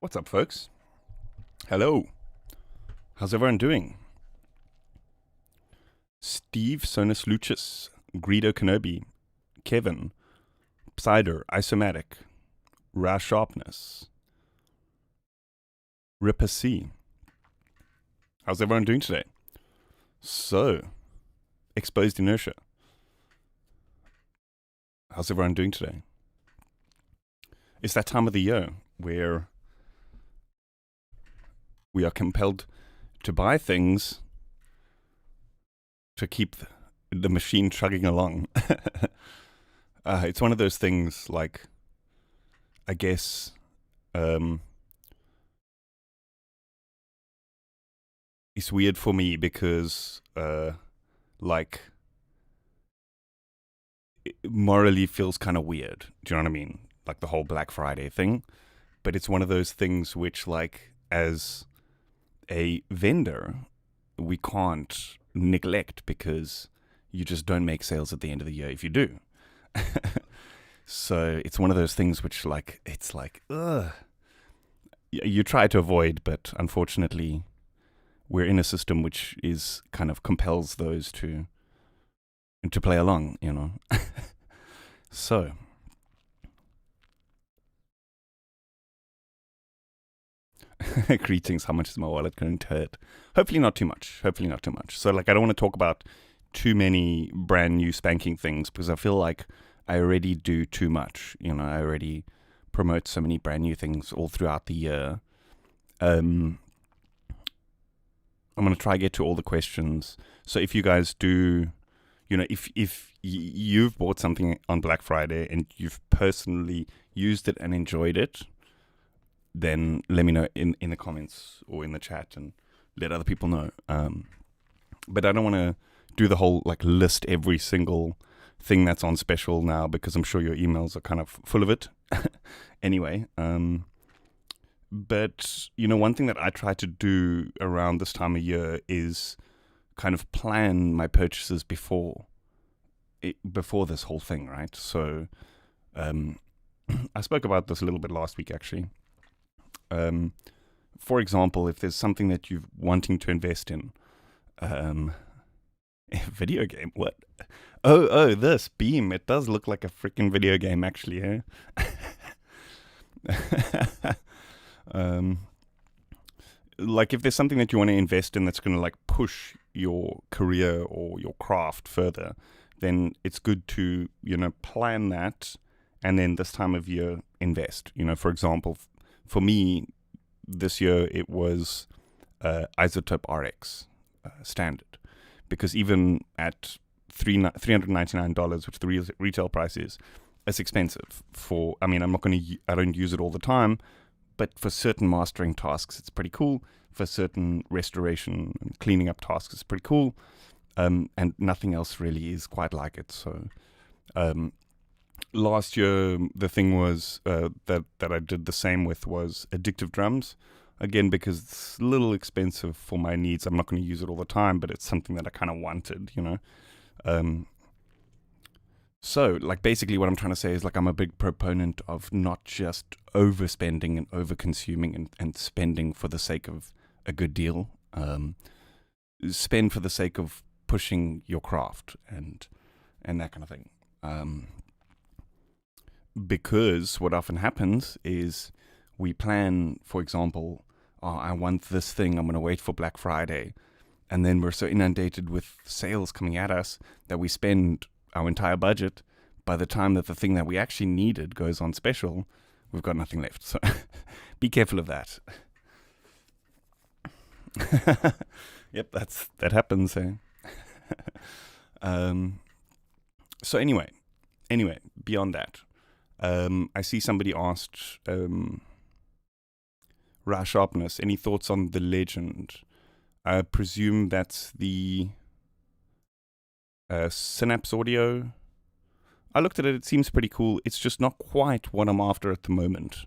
What's up, folks? Hello. How's everyone doing? Steve Sonus Lucis, Greedo Kenobi, Kevin, Psyder, Isomatic, Ra Sharpness, Ripper C. How's everyone doing today? So, Exposed Inertia. How's everyone doing today? It's that time of the year where we are compelled to buy things to keep the machine chugging along. It's one of those things like, I guess, it's weird for me because, like, it morally feels kind of weird. Do you know what I mean? Like the whole Black Friday thing. But it's one of those things which, like, as a vendor, we can't neglect because you just don't make sales at the end of the year if you do. So it's one of those things which, like, it's like, ugh. You try to avoid, but unfortunately, we're in a system which is kind of compels those to play along, you know. So, greetings. How much is my wallet going to hurt? Hopefully not too much. Hopefully not too much. So, like, I don't want to talk about too many brand new spanking things because I feel like I already do too much. You know, I already promote so many brand new things all throughout the year. I'm going to try to get to all the questions. So if you guys do, you know, if you've bought something on Black Friday and you've personally used it and enjoyed it, then let me know in the comments or in the chat and let other people know. But I don't want to do the whole, like, list every single thing that's on special now because I'm sure your emails are kind of full of it. Anyway, but, you know, one thing that I try to do around this time of year is kind of plan my purchases before this whole thing, right? So, I spoke about this a little bit last week, actually. For example, if there's something that you're wanting to invest in, a video game, what? Oh, this Beam. It does look like a freaking video game, actually, eh? Like, if there's something that you want to invest in that's going to, like, push your career or your craft further, then it's good to, you know, plan that and then this time of year invest. You know, for example, for me, this year it was Isotope RX standard, because even at $399, which the retail price is, it's expensive. I don't use it all the time, but for certain mastering tasks, it's pretty cool. For certain restoration and cleaning up tasks, it's pretty cool. And nothing else really is quite like it. So, last year, the thing was that I did the same with was Addictive Drums. Again, because it's a little expensive for my needs. I'm not going to use it all the time, but it's something that I kind of wanted, you know. So, like, basically what I'm trying to say is, like, I'm a big proponent of not just overspending and over-consuming and spending for the sake of a good deal. Spend for the sake of pushing your craft and that kind of thing. Because what often happens is we plan, for example, I want this thing, I'm going to wait for Black Friday. And then we're so inundated with sales coming at us that we spend our entire budget. By the time that the thing that we actually needed goes on special, we've got nothing left. So be careful of that. Yep, that happens. Eh? So anyway, beyond that, I see somebody asked Ra Sharpness, any thoughts on the Legend? I presume that's the Synapse Audio. I looked at it, it seems pretty cool. It's just not quite what I'm after at the moment.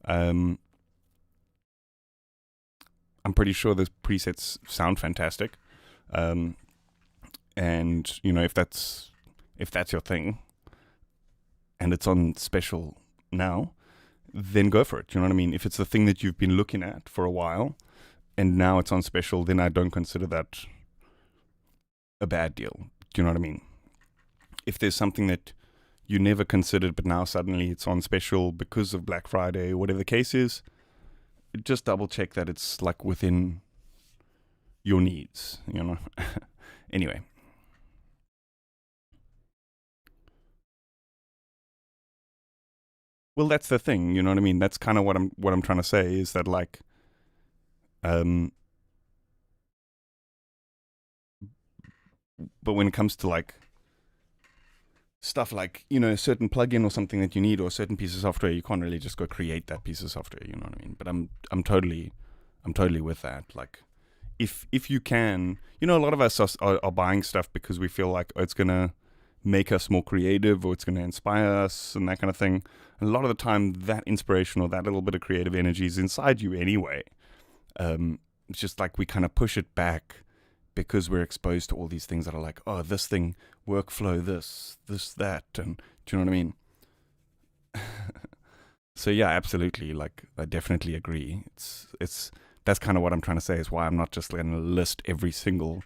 I'm pretty sure the presets sound fantastic. And, you know, if that's your thing, and it's on special now, then go for it. You know what I mean? If it's the thing that you've been looking at for a while and now it's on special, then I don't consider that a bad deal. Do you know what I mean? If there's something that you never considered, but now suddenly it's on special because of Black Friday, whatever the case is, just double check that it's like within your needs, you know. Anyway. Well, that's the thing, you know what I mean? That's kind of what I'm trying to say is that like, but when it comes to like stuff like, you know, a certain plugin or something that you need or a certain piece of software, you can't really just go create that piece of software, you know what I mean? But I'm totally with that. Like, if you can, you know, a lot of us are buying stuff because we feel like, oh, it's gonna make us more creative or it's gonna inspire us and that kind of thing. And a lot of the time, that inspiration or that little bit of creative energy is inside you anyway. It's just like we kind of push it back because we're exposed to all these things that are like, oh, this thing, workflow, this, that, and do you know what I mean? So yeah, absolutely. Like, I definitely agree. It's that's kind of what I'm trying to say is why I'm not just going to list every single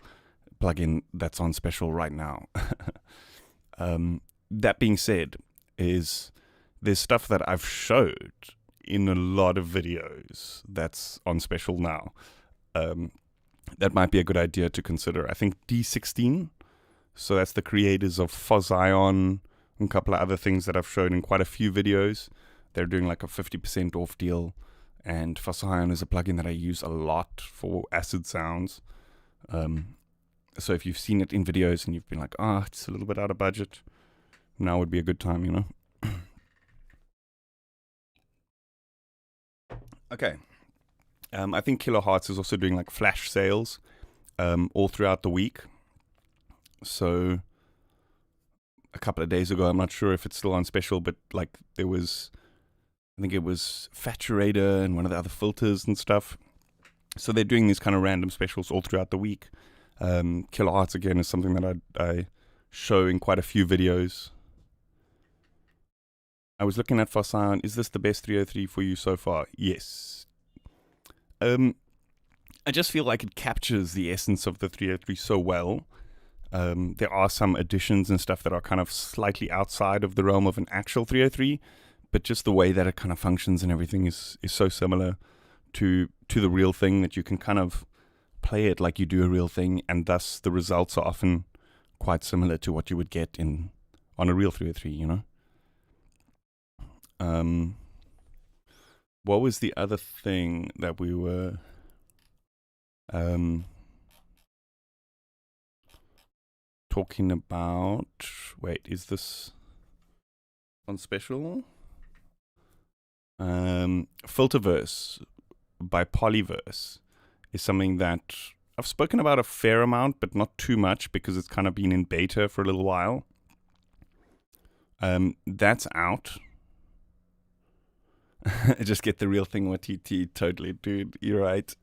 plugin that's on special right now. That being said, there's stuff that I've showed in a lot of videos that's on special now. That might be a good idea to consider. I think D16, so that's the creators of Fuzzion and a couple of other things that I've shown in quite a few videos. They're doing like a 50% off deal, and Fuzzion is a plugin that I use a lot for acid sounds. So if you've seen it in videos and you've been like, it's a little bit out of budget, now would be a good time, you know? Okay. I think Kilohertz is also doing like flash sales all throughout the week. So a couple of days ago, I'm not sure if it's still on special, but like there was, I think it was Faturator and one of the other filters and stuff. So they're doing these kind of random specials all throughout the week. Kilohertz again is something that I show in quite a few videos. I was looking at Fuzzion. Is this the best 303 for you so far? Yes. I just feel like it captures the essence of the 303 so well. There are some additions and stuff that are kind of slightly outside of the realm of an actual 303, but just the way that it kind of functions and everything is so similar to the real thing that you can kind of play it like you do a real thing, and thus the results are often quite similar to what you would get on a real 303, you know? What was the other thing that we were talking about? Wait, is this on special? Filterverse by Polyverse is something that I've spoken about a fair amount, but not too much because it's kind of been in beta for a little while. That's out. Just get the real thing with TT. Totally, dude. You're right.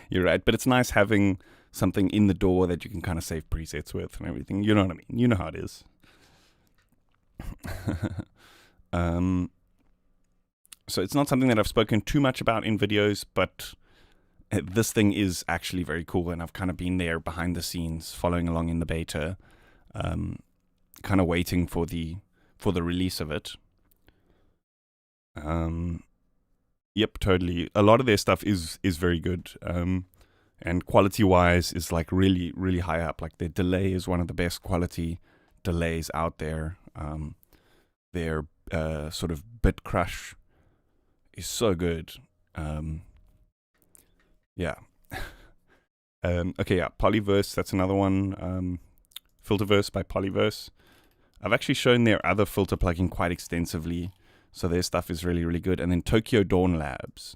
You're right. But it's nice having something in the door that you can kind of save presets with and everything. You know what I mean? You know how it is. So it's not something that I've spoken too much about in videos, but this thing is actually very cool, and I've kind of been there behind the scenes, following along in the beta, kind of waiting for the release of it. Yep, totally. A lot of their stuff is very good, and quality-wise is like really, really high up. Like their delay is one of the best quality delays out there. Their sort of bit crush is so good. Yeah. Okay, yeah, Polyverse, that's another one. Filterverse by Polyverse. I've actually shown their other filter plugin quite extensively, so their stuff is really, really good. And then Tokyo Dawn Labs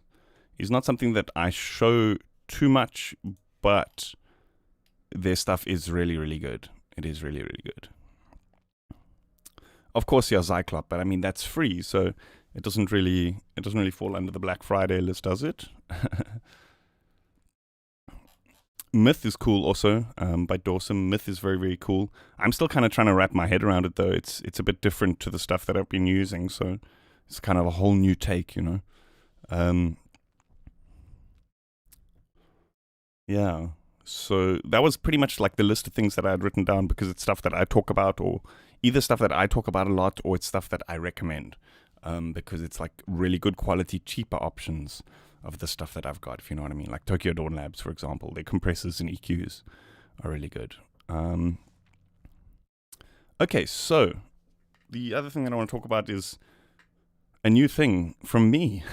is not something that I show too much, but their stuff is really, really good. It is really, really good. Of course, yeah, Zyklop, but I mean, that's free, so it doesn't really fall under the Black Friday list, does it? Myth is cool also, by Dawson. Myth is very, very cool. I'm still kind of trying to wrap my head around it, though. It's a bit different to the stuff that I've been using, so It's kind of a whole new take, you know. Um, yeah. So that was pretty much like the list of things that I had written down because it's stuff that I talk about, or either stuff that I talk about a lot, or it's stuff that I recommend because it's like really good quality, cheaper options of the stuff that I've got, if you know what I mean. Like Tokyo Dawn Labs, for example, their compressors and EQs are really good. Okay, so the other thing that I want to talk about is a new thing from me.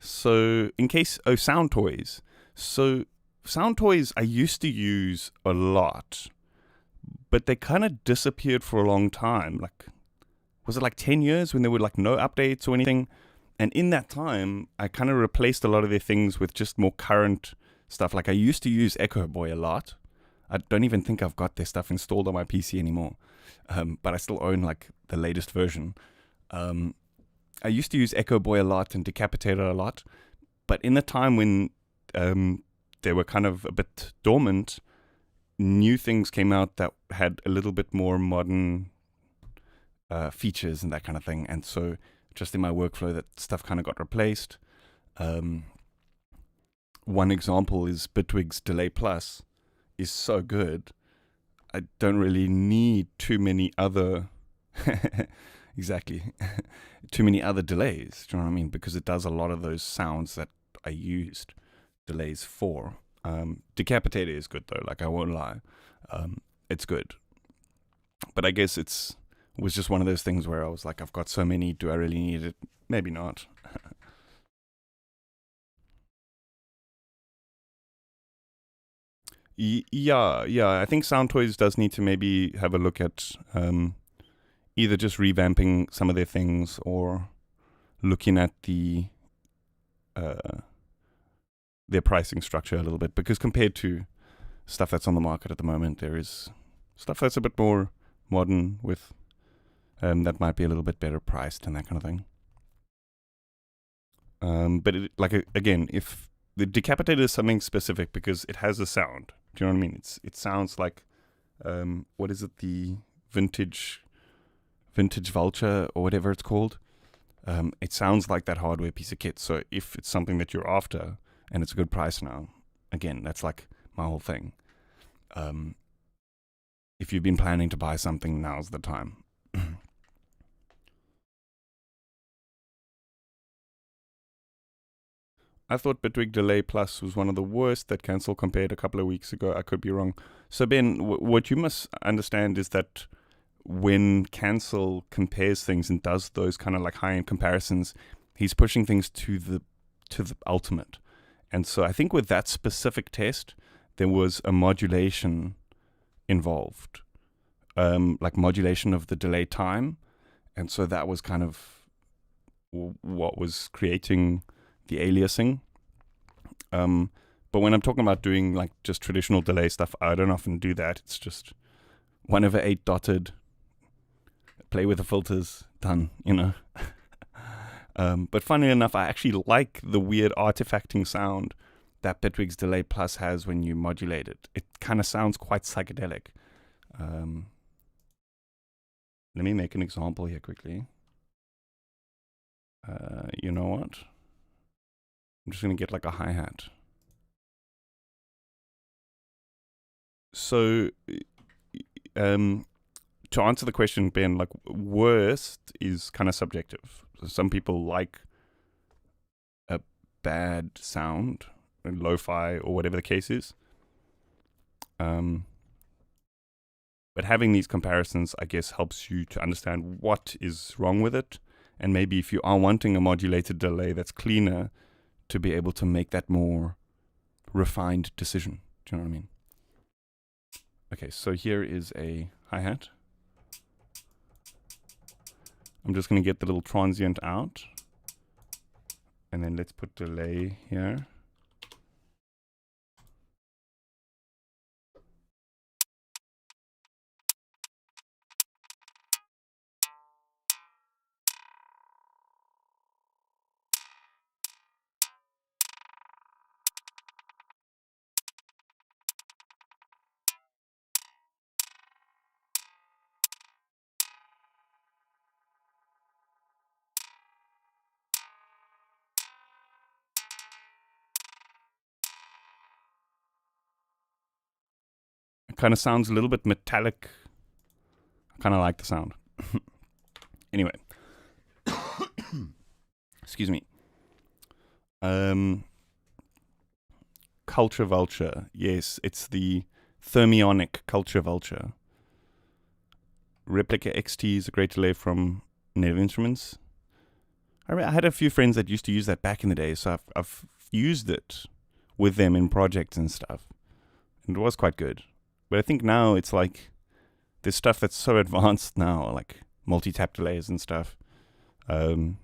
So, in case, sound toys. So, sound toys I used to use a lot, but they kind of disappeared for a long time. Like, was it like 10 years when there were like no updates or anything? And in that time, I kind of replaced a lot of their things with just more current stuff. Like, I used to use Echo Boy a lot. I don't even think I've got their stuff installed on my PC anymore, but I still own like the latest version. I used to use Echo Boy a lot and Decapitator a lot, but in the time when they were kind of a bit dormant, new things came out that had a little bit more modern features and that kind of thing. And so just in my workflow, that stuff kind of got replaced. One example is Bitwig's Delay Plus is so good. I don't really need too many other exactly too many other delays. Do you know what I mean? Because it does a lot of those sounds that I used delays for. Decapitator is good though. Like I won't lie, it's good. But I guess it was just one of those things where I was like, I've got so many. Do I really need it? Maybe not. Yeah. I think Sound Toys does need to maybe have a look at either just revamping some of their things or looking at uh, their pricing structure a little bit, because compared to stuff that's on the market at the moment, there is stuff that's a bit more modern with that might be a little bit better priced and that kind of thing. But again, if the Decapitator is something specific because it has a sound, do you know what I mean? It sounds like what is it, the vintage Vulture or whatever it's called. It sounds like that hardware piece of kit. So if it's something that you're after and it's a good price now, again, that's like my whole thing. If you've been planning to buy something, now's the time. I thought Bitwig Delay Plus was one of the worst that Cancel compared a couple of weeks ago. I could be wrong. So Ben, what you must understand is that when Cancel compares things and does those kind of like high-end comparisons, he's pushing things to the ultimate. And so I think with that specific test, there was a modulation involved, like modulation of the delay time, and so that was kind of what was creating the aliasing. But when I'm talking about doing like just traditional delay stuff, I don't often do that. It's just 1/8 dotted, play with the filters, done, you know. But funny enough, I actually like the weird artifacting sound that Bitwig's Delay Plus has when you modulate it. It kind of sounds quite psychedelic. Let me make an example here quickly. You know what? I'm just going to get like a hi-hat. So, to answer the question, Ben, like worst is kind of subjective. So some people like a bad sound, lo-fi or whatever the case is. But having these comparisons, I guess, helps you to understand what is wrong with it. And maybe if you are wanting a modulated delay that's cleaner, to be able to make that more refined decision. Do you know what I mean? Okay, so here is a hi-hat. I'm just going to get the little transient out. And then let's put delay here. kind of sounds a little bit metallic. I kind of like the sound. Anyway. Excuse me. Culture Vulture. Yes, it's the Thermionic Culture Vulture. Replica XT is a great delay from Native Instruments. I had a few friends that used to use that back in the day, so I've used it with them in projects and stuff. And it was quite good. But I think now it's like there's stuff that's so advanced now, like multi-tap delays and stuff. I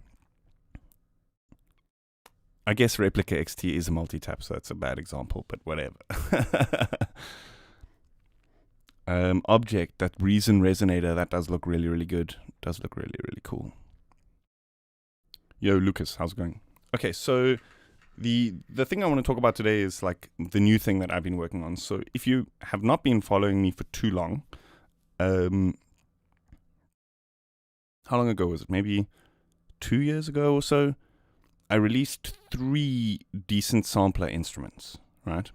guess Replica XT is a multi-tap, so that's a bad example, but whatever. Object, that Reason Resonator, that does look really, really good. Does look really, really cool. Yo, Lucas, how's it going? Okay, so the thing I want to talk about today is like the new thing that I've been working on. So if you have not been following me for too long, how long ago was it? Maybe 2 years ago or so, I released 3 decent sampler instruments, right?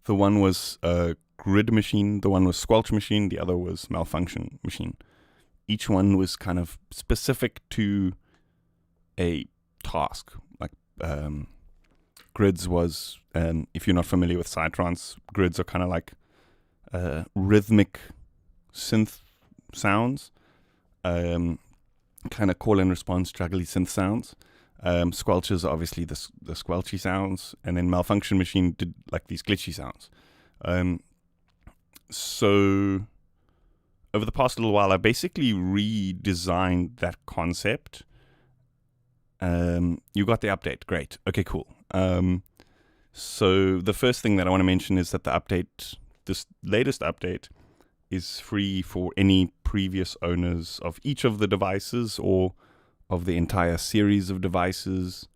The one was Grid Machine, the one was Squelch Machine, the other was Malfunction Machine. Each one was kind of specific to a task. Like Grids was, if you're not familiar with Psytrance, Grids are kind of like rhythmic synth sounds, kind of call and response juggly synth sounds. Squelches are obviously the squelchy sounds, and then Malfunction Machine did like these glitchy sounds. So over the past little while, I basically redesigned that concept. You got the update. Great. Okay, cool. So the first thing that I want to mention is that the update, this latest update, is free for any previous owners of each of the devices or of the entire series of devices.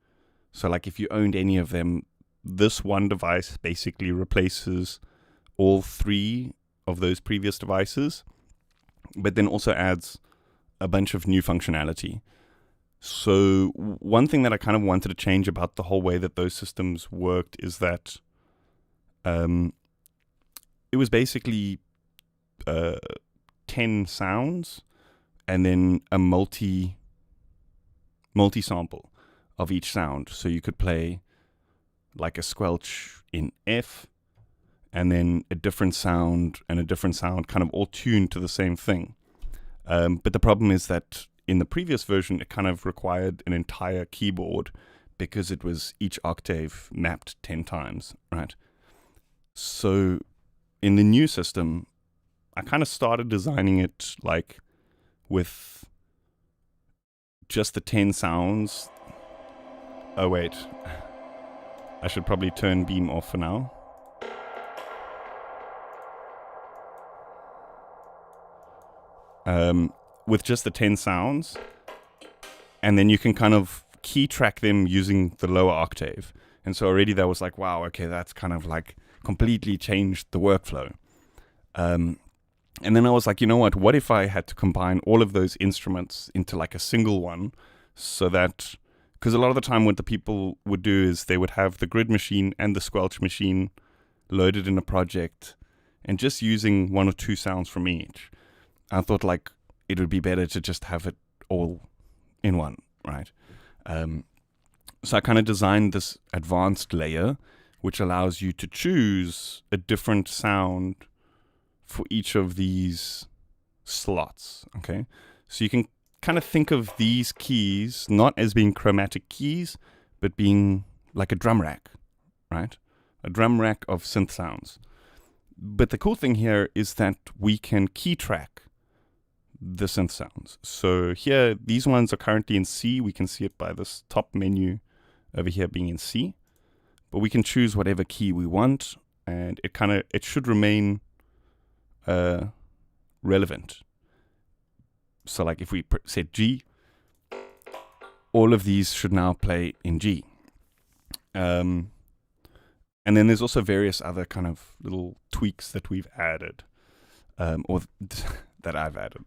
So like if you owned any of them, this one device basically replaces all 3 of those previous devices, but then also adds a bunch of new functionality. So one thing that I kind of wanted to change about the whole way that those systems worked is that it was basically 10 sounds and then a multi-sample of each sound. So you could play like a squelch in F and then a different sound and a different sound kind of all tuned to the same thing. But the problem is that in the previous version, it kind of required an entire keyboard because it was each octave mapped 10 times, right? So in the new system, I kind of started designing it like with just the 10 sounds. Oh, wait. I should probably turn Beam off for now. With just the 10 sounds, and then you can kind of key track them using the lower octave. And so already that was like, wow, okay, that's kind of like completely changed the workflow. And then I was like, you know what if I had to combine all of those instruments into like a single one, so that, because a lot of the time what the people would do is they would have the Grid Machine and the Squelch Machine loaded in a project and just using 1 or 2 sounds from each. I thought like it would be better to just have it all in one, right? So I kind of designed this advanced layer, which allows you to choose a different sound for each of these slots, okay? So you can kind of think of these keys not as being chromatic keys, but being like a drum rack, right? A drum rack of synth sounds. But the cool thing here is that we can key track the synth sounds. So here, these ones are currently in C. We can see it by this top menu over here being in C. But we can choose whatever key we want, and it should remain relevant. So like if we set G, all of these should now play in G. And then there's also various other kind of little tweaks that we've added, or that I've added.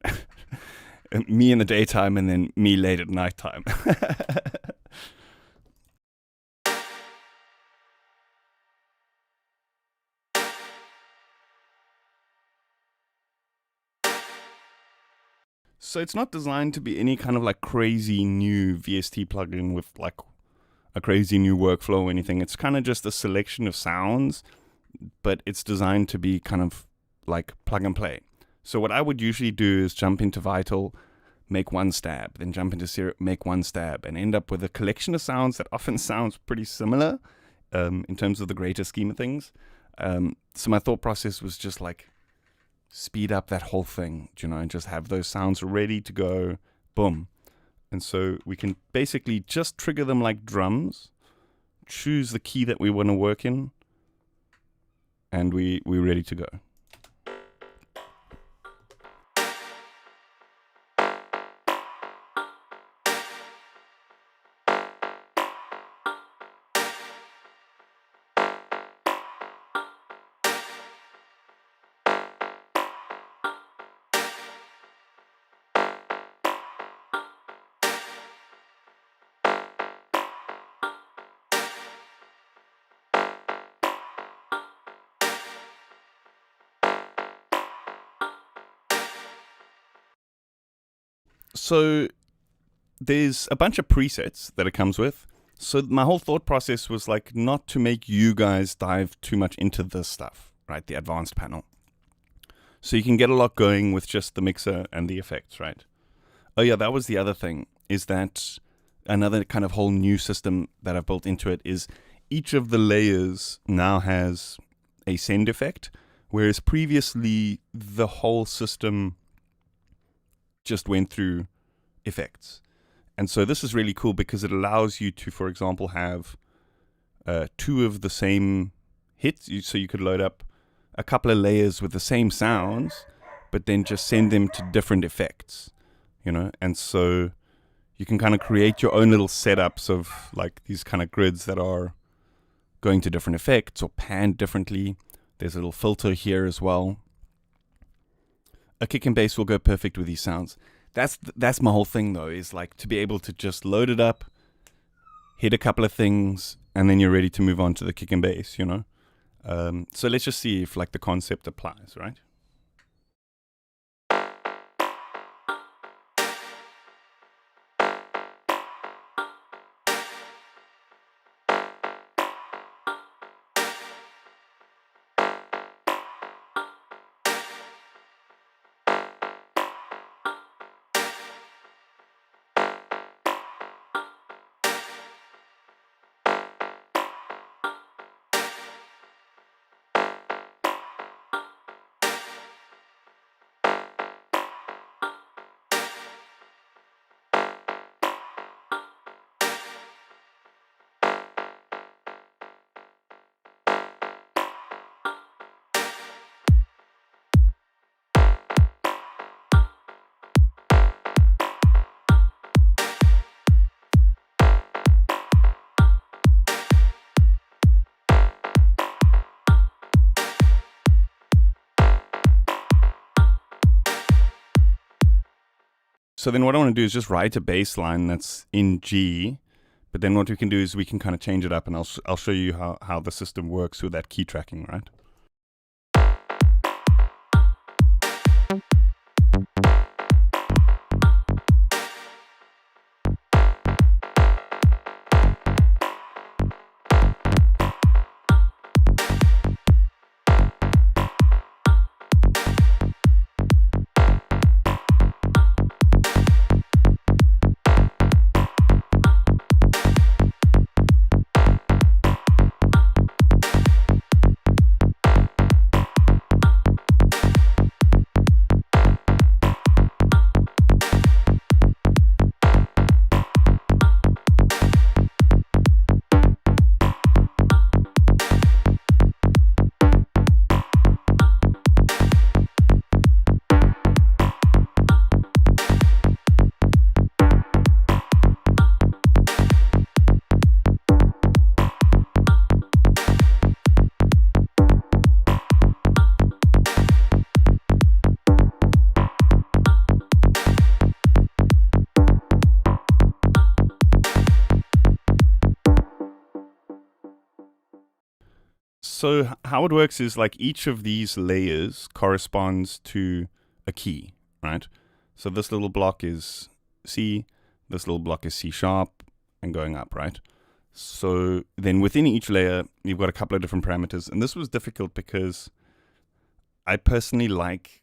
Me in the daytime and then me late at nighttime. So it's not designed to be any kind of like crazy new VST plugin with like a crazy new workflow or anything. It's kind of just a selection of sounds, but it's designed to be kind of like plug and play. So what I would usually do is jump into Vital, make one stab, then jump into Syrup, make one stab, and end up with a collection of sounds that often sounds pretty similar in terms of the greater scheme of things. So my thought process was just like speed up that whole thing, and just have those sounds ready to go, boom. And so we can basically just trigger them like drums, choose the key that we want to work in, and we're ready to go. So there's a bunch of presets that it comes with. So my whole thought process was like not to make you guys dive too much into this stuff, right? The advanced panel. So you can get a lot going with just the mixer and the effects, right? Oh yeah, that was the other thing, is that another kind of whole new system that I've built into it is each of the layers now has a send effect, whereas previously the whole system just went through effects. And so this is really cool because it allows you to, for example, have two of the same hits. So you could load up a couple of layers with the same sounds, but then just send them to different effects, And so you can kind of create your own little setups of like these kind of grids that are going to different effects or panned differently. There's a little filter here as well. A kick and bass will go perfect with these sounds. That's my whole thing though, is like to be able to just load it up, hit a couple of things, and then you're ready to move on to the kick and bass, So let's just see if like the concept applies, right? So then what I want to do is just write a bass line that's in G, but then what we can do is we can kind of change it up, and I'll show you how the system works with that key tracking, right? So how it works is like each of these layers corresponds to a key, right? So this little block is C, this little block is C sharp, and going up, right? So then within each layer, you've got a couple of different parameters. And this was difficult because I personally like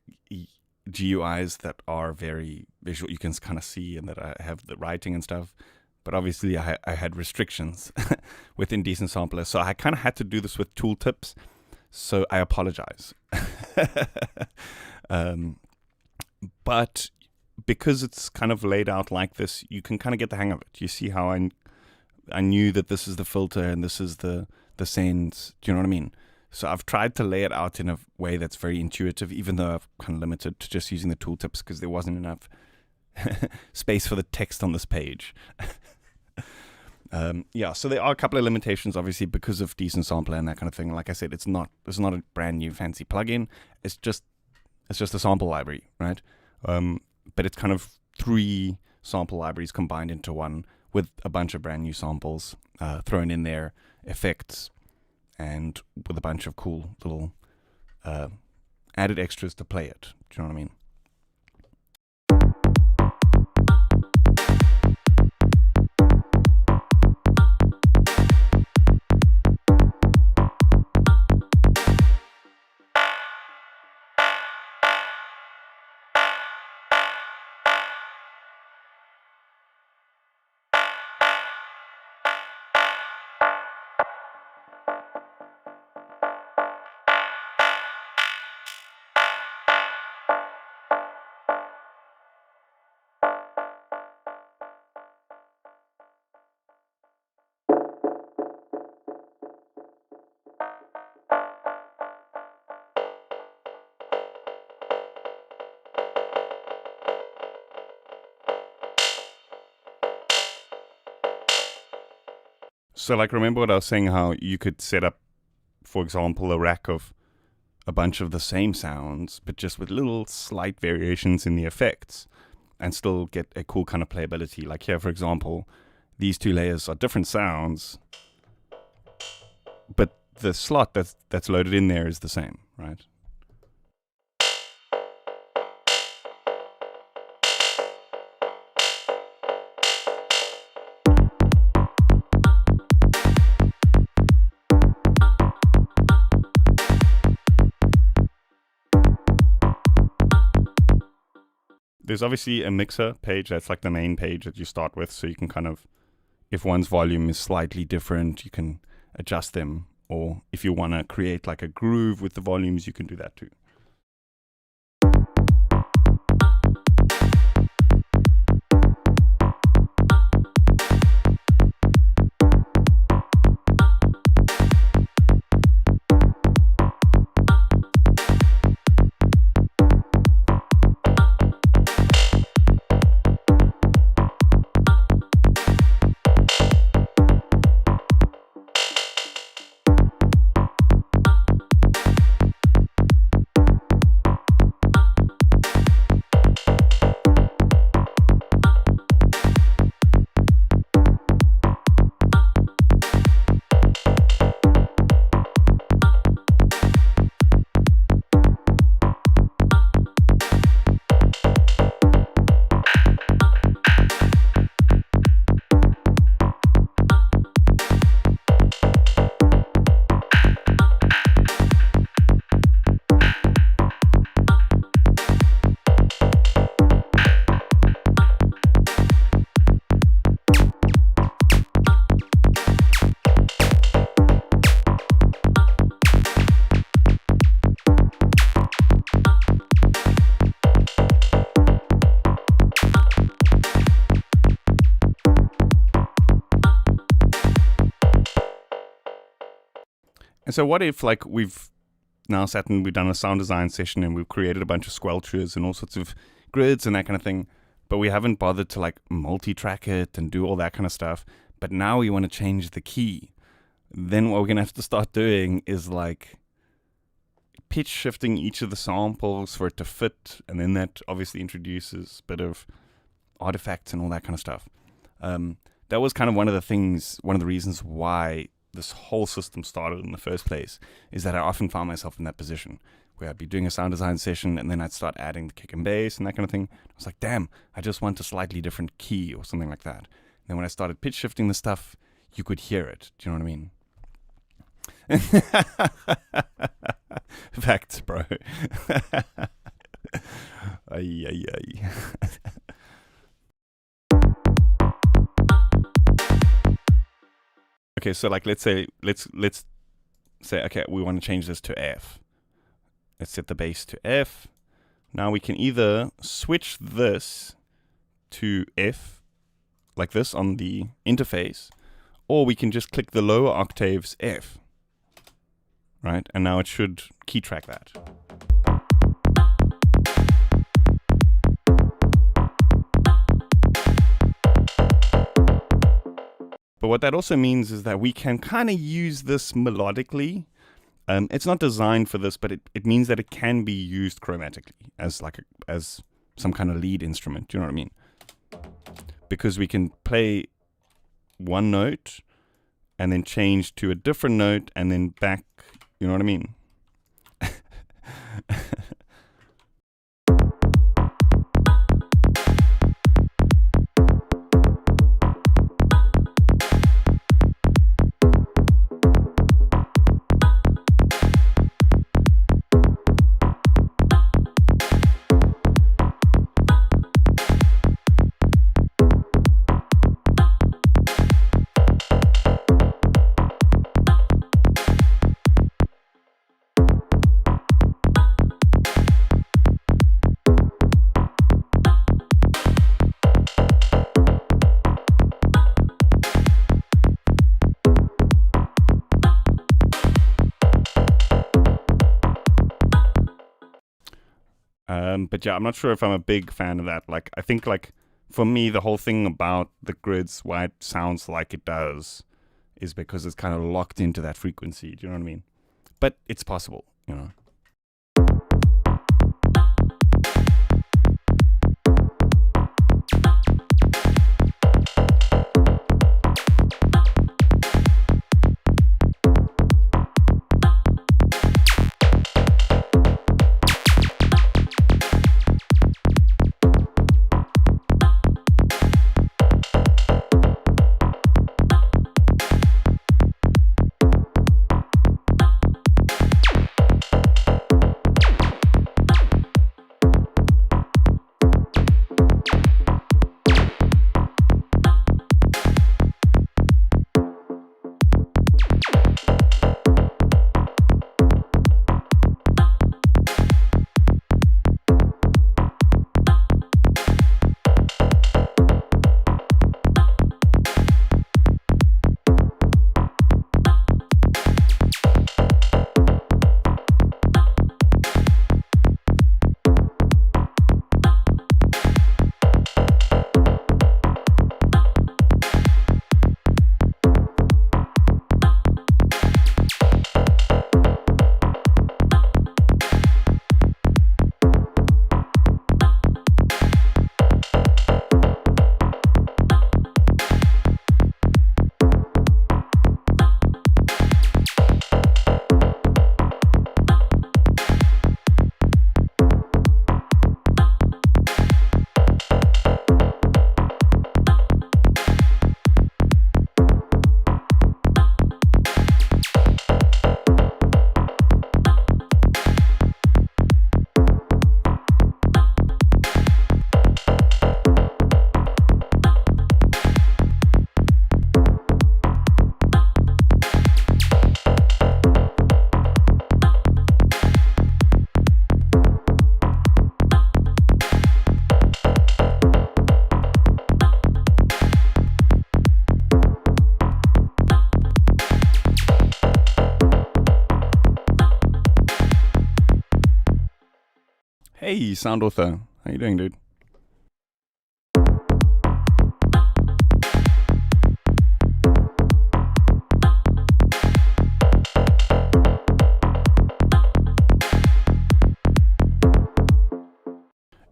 GUIs that are very visual. You can kind of see and that I have the writing and stuff. But obviously I had restrictions within Decent Sampler. So I kind of had to do this with tooltips. So I apologize. But because it's kind of laid out like this, you can kind of get the hang of it. You see how I knew that this is the filter and this is the sends. Do you know what I mean? So I've tried to lay it out in a way that's very intuitive, even though I've kind of limited to just using the tooltips because there wasn't enough space for the text on this page. So there are a couple of limitations, obviously, because of Decent Sampler and that kind of thing. Like I said, it's not a brand new fancy plugin. It's just a sample library, right? But it's kind of 3 sample libraries combined into one with a bunch of brand new samples thrown in there, effects, and with a bunch of cool little added extras to play it. Do you know what I mean? So, like, remember what I was saying, how you could set up, for example, a rack of a bunch of the same sounds, but just with little slight variations in the effects and still get a cool kind of playability. Like here, for example, these 2 layers are different sounds, but the slot that's loaded in there is the same, right? There's obviously a mixer page that's like the main page that you start with, so you can kind of, if one's volume is slightly different, you can adjust them, or if you want to create like a groove with the volumes, you can do that too. And so what if, like, we've now sat and we've done a sound design session and we've created a bunch of squelchers and all sorts of grids and that kind of thing, but we haven't bothered to, like, multi-track it and do all that kind of stuff, but now we want to change the key. Then what we're going to have to start doing is, like, pitch shifting each of the samples for it to fit, and then that obviously introduces a bit of artifacts and all that kind of stuff. That was kind of one of the reasons why this whole system started in the first place, is that I often found myself in that position where I'd be doing a sound design session and then I'd start adding the kick and bass and that kind of thing. I was like, damn, I just want a slightly different key or something like that. And then when I started pitch shifting the stuff, you could hear it. Do you know what I mean? Facts, bro. Ay, ay, ay. Okay, so like let's say, okay, we want to change this to F. Let's set the bass to F. Now we can either switch this to F, like this on the interface, or we can just click the lower octaves F, right? And now it should key track that. But what that also means is that we can kind of use this melodically. It's not designed for this, but it means that it can be used chromatically as as some kind of lead instrument. Do you know what I mean? Because we can play one note and then change to a different note and then back. You know what I mean? But yeah, I'm not sure if I'm a big fan of that. Like, I think, like, for me, the whole thing about the grids, why it sounds like it does, is because it's kind of locked into that frequency. Do you know what I mean? But it's possible, you know. Hey, Sound Author. How you doing, dude?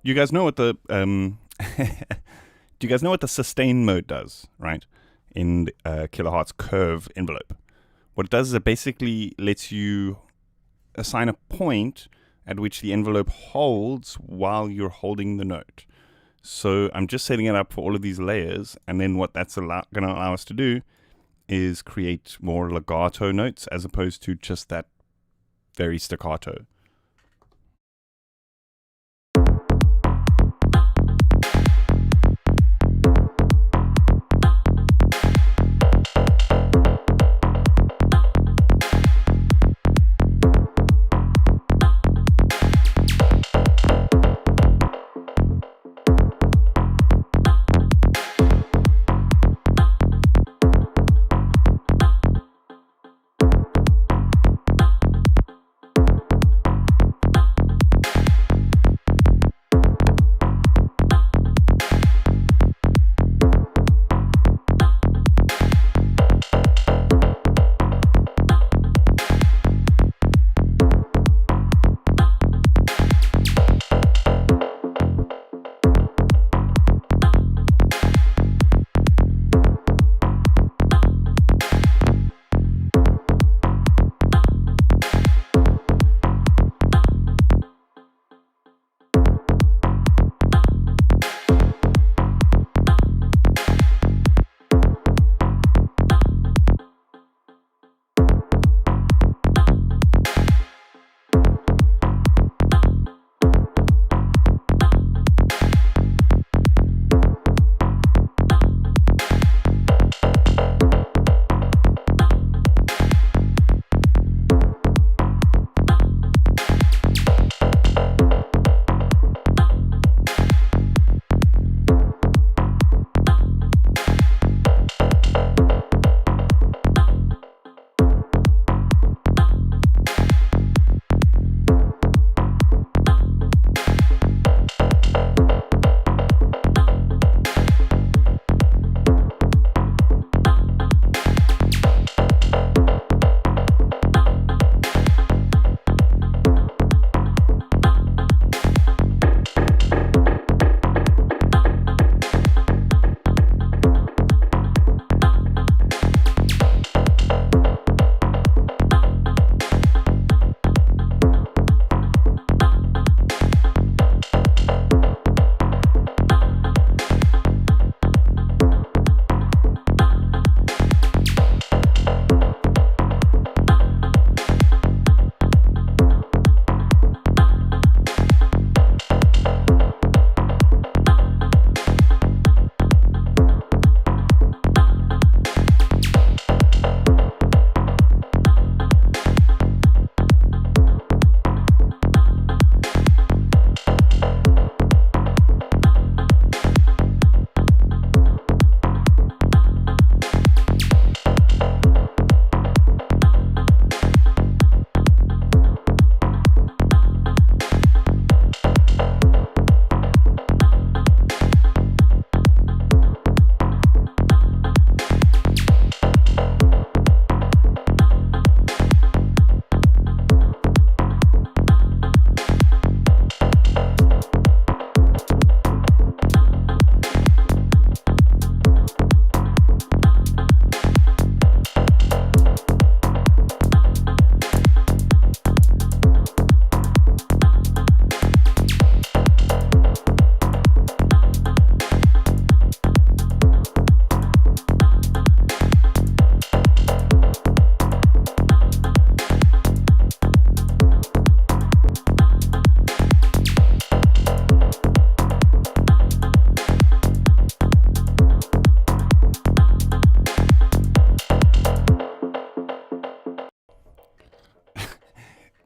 You guys know what the do you guys know what the sustain mode does, right? In Kiloheart's curve envelope. What it does is it basically lets you assign a point at which the envelope holds while you're holding the note. So I'm just setting it up for all of these layers, and then what that's going to allow us to do is create more legato notes as opposed to just that very staccato.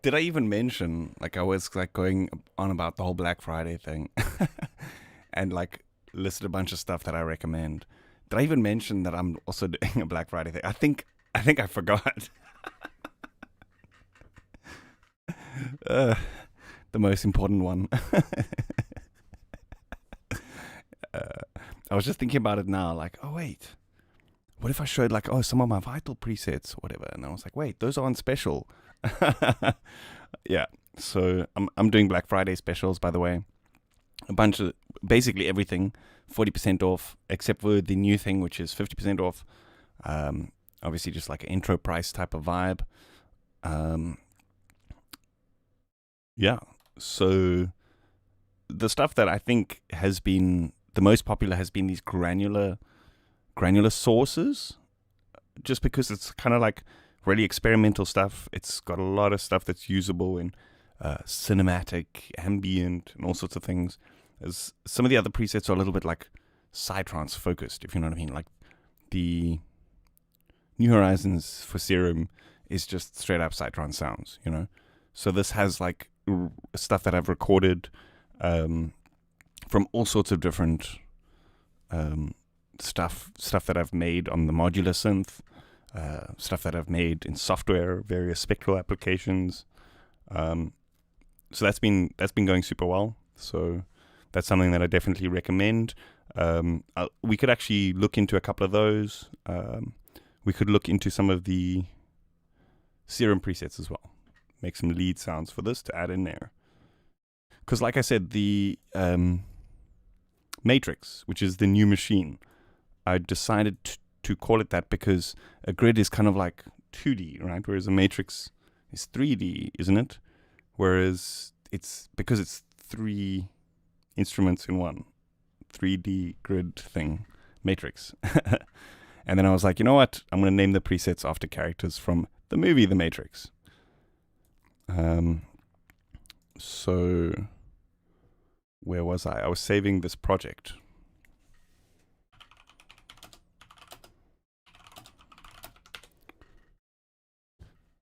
Did I even mention, like, I was like going on about the whole Black Friday thing and like listed a bunch of stuff that I recommend. Did I even mention that I'm also doing a Black Friday thing? I think I forgot. The most important one. I was just thinking about it now, like, oh wait, what if I showed like, oh, some of my Vital presets or whatever, and I was like, wait, those are on special. Yeah, so I'm doing Black Friday specials, by the way. A bunch of basically everything, 40% off, except for the new thing, which is 50% off. Obviously, just like an intro price type of vibe. Yeah. So the stuff that I think has been the most popular has been these granular sources, just because it's kind of like really experimental stuff. It's got a lot of stuff that's usable in cinematic, ambient, and all sorts of things. As some of the other presets are a little bit like psytrance focused, if you know what I mean. Like the New Horizons for Serum is just straight up psytrance sounds, you know. So this has like stuff that I've recorded from all sorts of different stuff that I've made on the modular synth, stuff that I've made in software, various spectral applications. So that's been going super well. So that's something that I definitely recommend. We could actually look into a couple of those. We could look into some of the Serum presets as well. Make some lead sounds for this to add in there. Because like I said, the Matrix, which is the new machine, I decided to call it that because a grid is kind of like 2D, right? Whereas a matrix is 3D, isn't it? Whereas because it's 3 instruments in one 3D grid thing, matrix. And then I was like, you know what? I'm going to name the presets after characters from the movie The Matrix. So where was I? I was saving this project.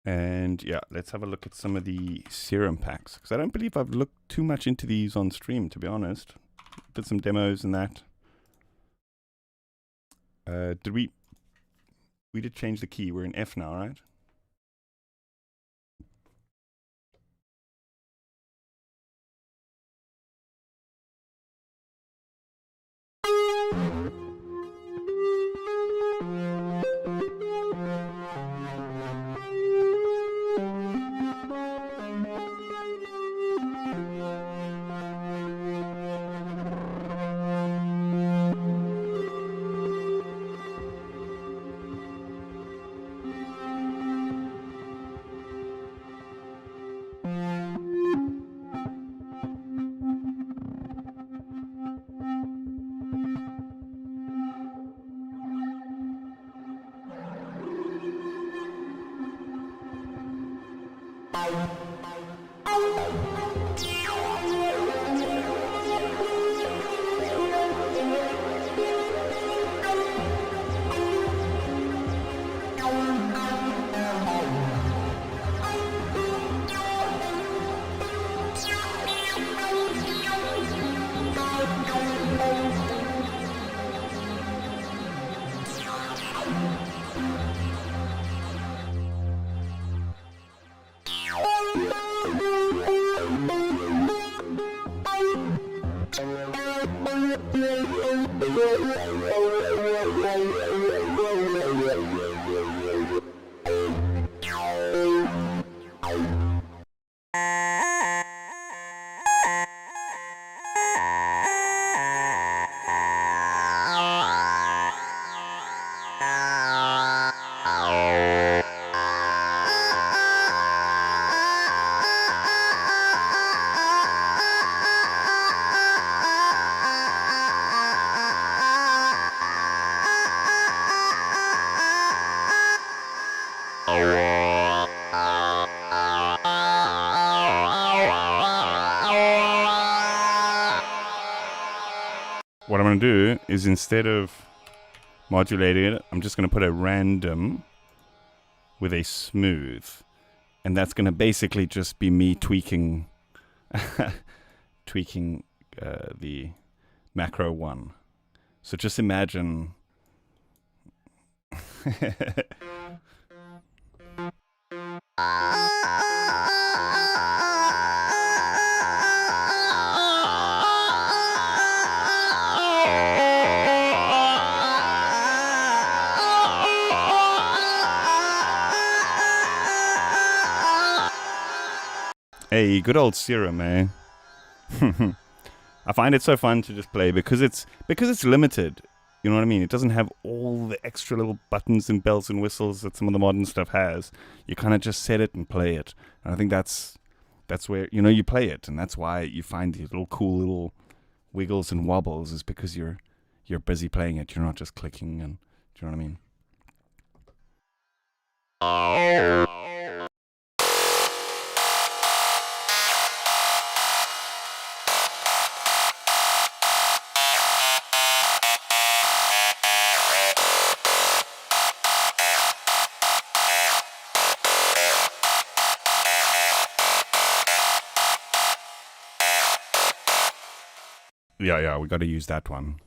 And yeah, let's have a look at some of the Serum packs, because I don't believe I've looked too much into these on stream, to be honest. Did some demos and that. Did we did change the key. We're in F now, right? What I'm going to do is, instead of modulating it, I'm just going to put a random with a smooth. And that's going to basically just be me tweaking the macro 1. So just imagine... Hey, good old Serum, eh? I find it so fun to just play because it's limited. You know what I mean? It doesn't have all the extra little buttons and bells and whistles that some of the modern stuff has. You kind of just set it and play it. And I think that's that's where, you know, you play it, and that's why you find these little cool little wiggles and wobbles, is because you're busy playing it. You're not just clicking, and do you know what I mean? Yeah, we got to use that one.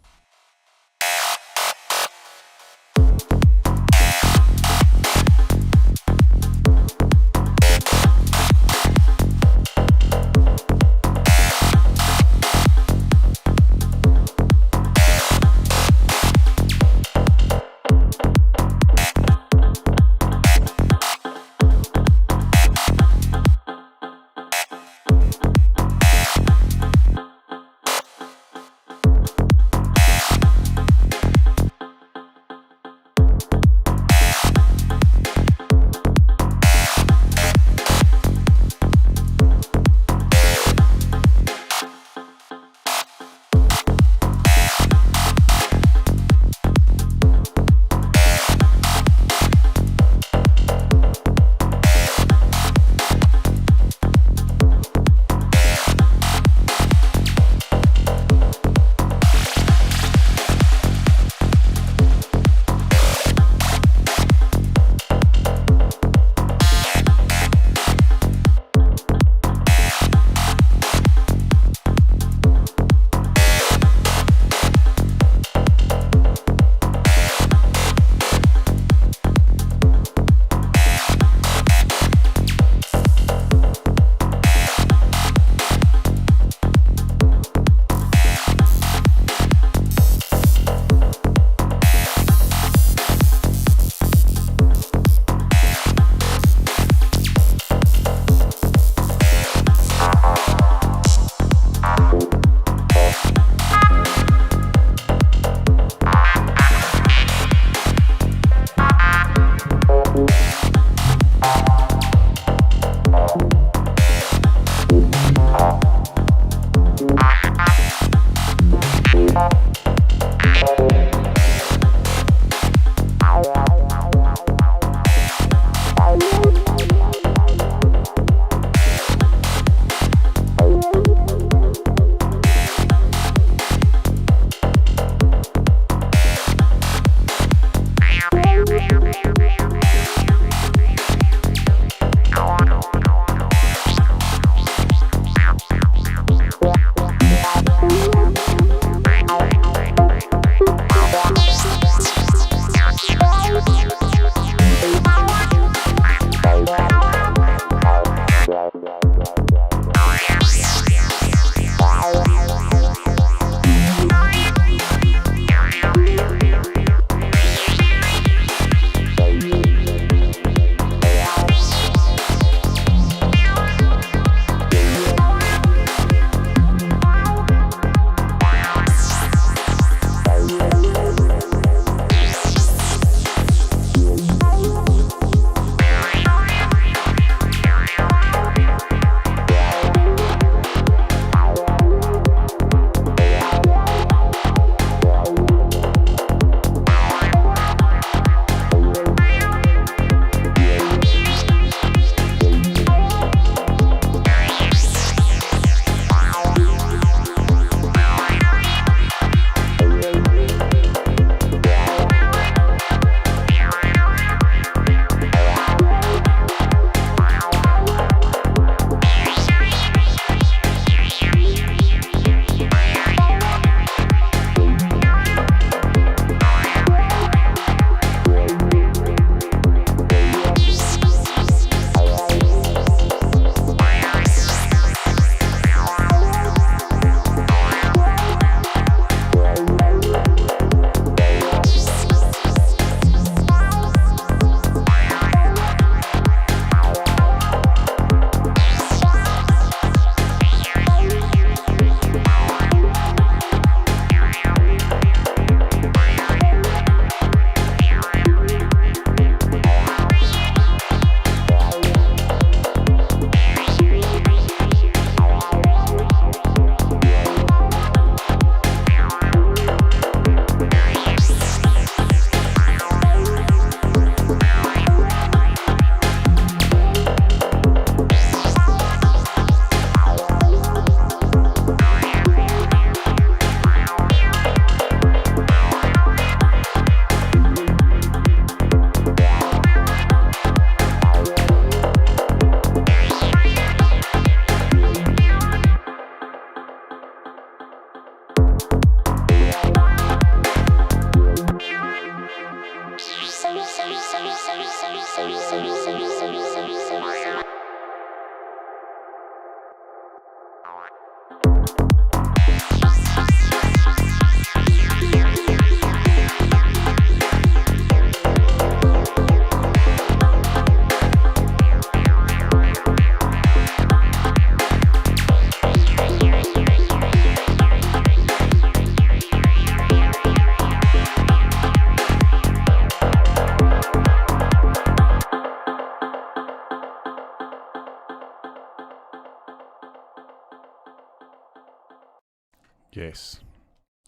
Yes,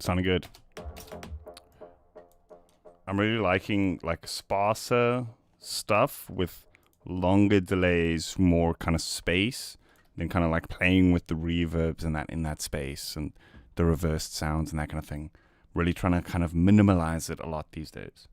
sounding good. I'm really liking like sparser stuff with longer delays, more kind of space, then kind of like playing with the reverbs and that in that space and the reversed sounds and that kind of thing. Really trying to kind of minimalize it a lot these days.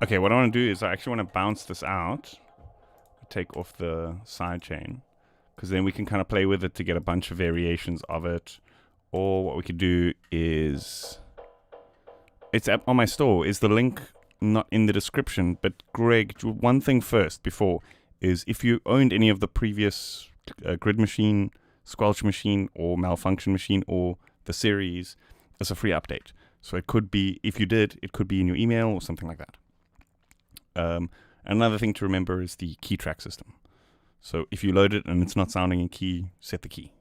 Okay, what I want to do is I actually want to bounce this out, take off the side chain, because then we can kind of play with it to get a bunch of variations of it. Or what we could do is, it's on my store. Is the link not in the description? But Greg, one thing first before is if you owned any of the previous Grid Machine, Squelch Machine, or Malfunction Machine, or the series, it's a free update. So it could be, if you did, it could be in your email or something like that. Another thing to remember is the key track system. So if you load it and it's not sounding in key, set the key.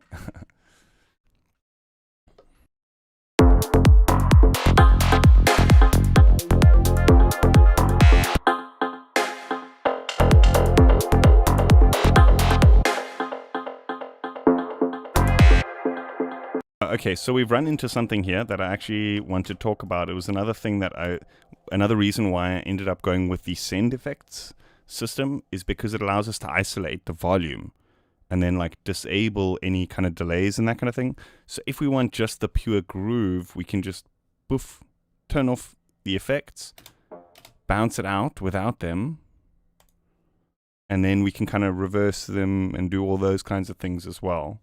Okay, so we've run into something here that I actually want to talk about. It was another thing that another reason why I ended up going with the send effects system is because it allows us to isolate the volume and then like disable any kind of delays and that kind of thing. So if we want just the pure groove, we can just poof, turn off the effects, bounce it out without them, and then we can kind of reverse them and do all those kinds of things as well.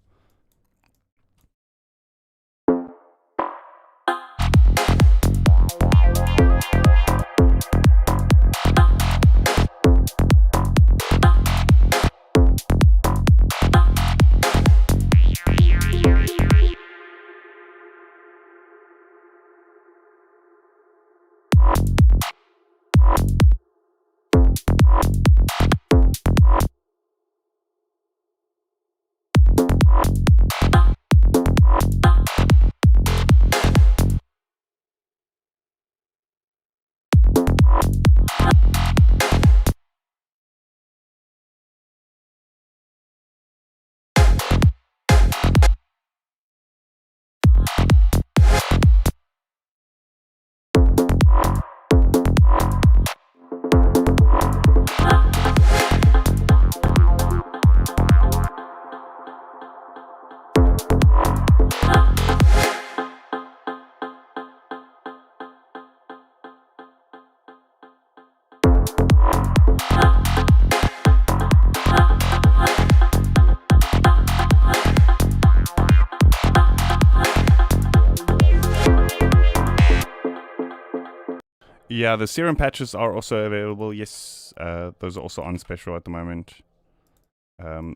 Yeah, the Serum patches are also available. Yes, those are also on special at the moment.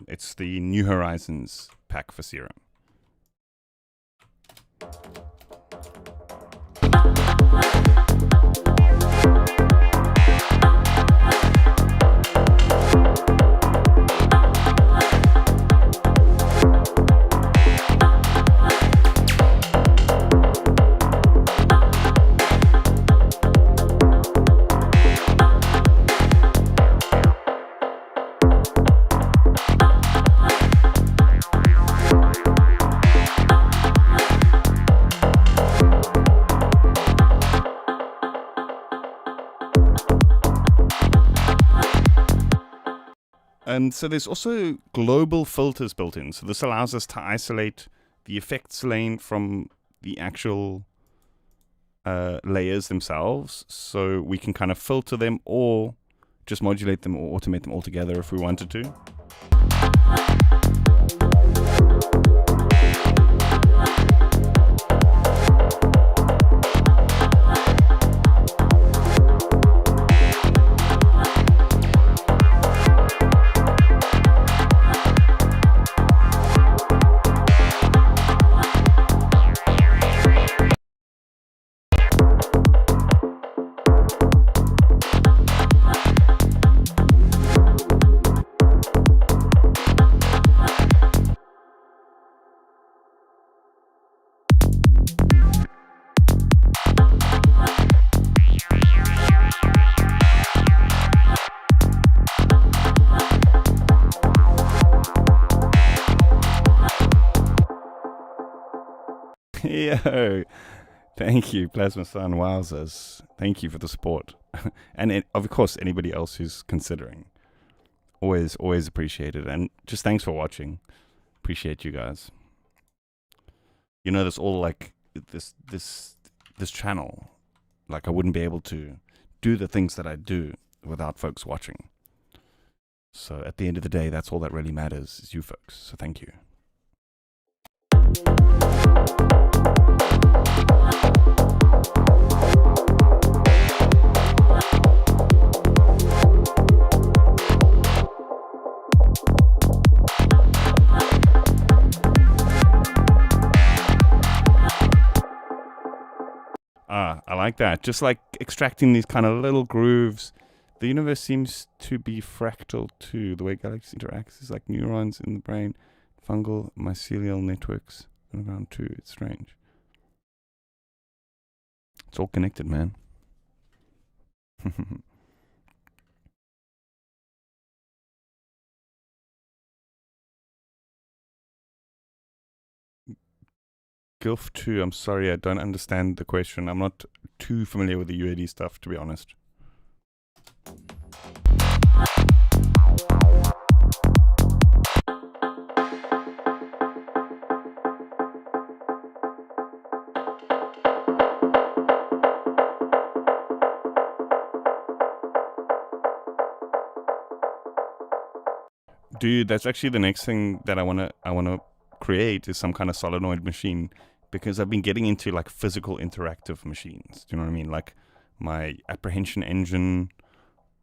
It's the New Horizons pack for Serum. And so there's also global filters built in. So this allows us to isolate the effects lane from the actual layers themselves. So we can kind of filter them or just modulate them or automate them all together if we wanted to. Yo, thank you, Plasma Sun. Wowzers. Thank you for the support. And of course, anybody else who's considering. Always appreciated. And just thanks for watching. Appreciate you guys. You know, this all like this channel, like I wouldn't be able to do the things that I do without folks watching. So at the end of the day, that's all that really matters is you folks. So thank you. I like that. Just like extracting these kind of little grooves. The universe seems to be fractal too. The way galaxies interact is like neurons in the brain, fungal mycelial networks around too. It's strange. It's all connected, man. Gilf 2, I'm sorry, I don't understand the question. I'm not too familiar with the UAD stuff, to be honest. Dude, that's actually the next thing that I wanna create is some kind of solenoid machine, because I've been getting into like physical interactive machines. Do you know what I mean? Like my apprehension engine.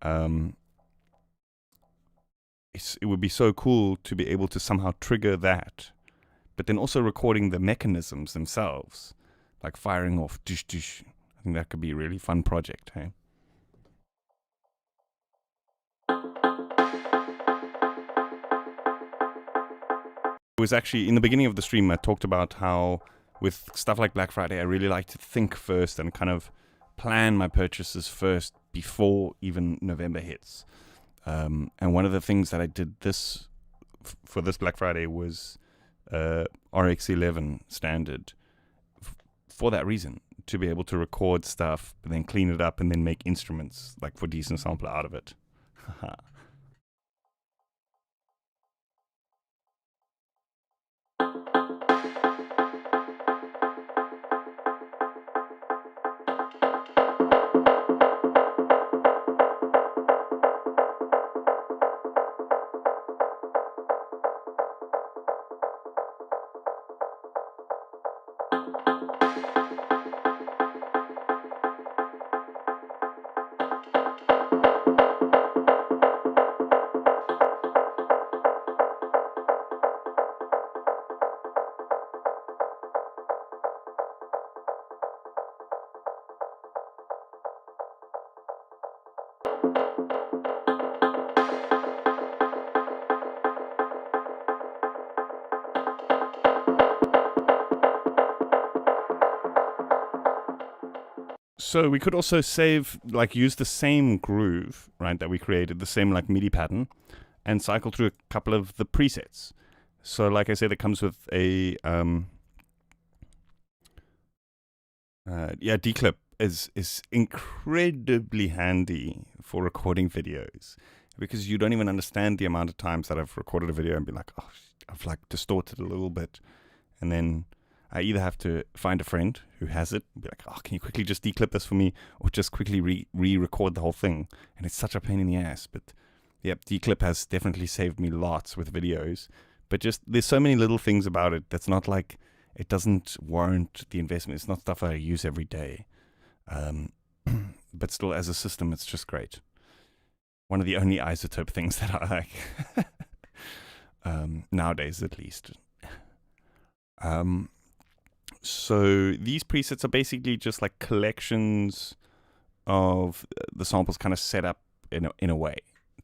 It would be so cool to be able to somehow trigger that, but then also recording the mechanisms themselves, like firing off dish dish. I think that could be a really fun project, hey? It was actually in the beginning of the stream, I talked about how with stuff like Black Friday, I really like to think first and kind of plan my purchases first before even November hits. And one of the things that I did for this Black Friday was RX 11 standard for that reason, to be able to record stuff, and then clean it up, and then make instruments like for decent sampler out of it. So we could also use the same groove, right, that we created, the same like MIDI pattern, and cycle through a couple of the presets. So like I said, it comes with a, Declip is incredibly handy for recording videos. because you don't even understand the amount of times that I've recorded a video and be like, oh, I've like distorted a little bit. And then I either have to find a friend who has it and be like, oh, can you quickly just declip this for me? Or just quickly re-record the whole thing. And it's such a pain in the ass. But yep, declip has definitely saved me lots with videos. But just, there's so many little things about it that's not like, it doesn't warrant the investment. It's not stuff I use every day. But still, as a system, it's just great. One of the only iZotope things that I like. Nowadays, at least. So these presets are basically just like collections of the samples kind of set up in a way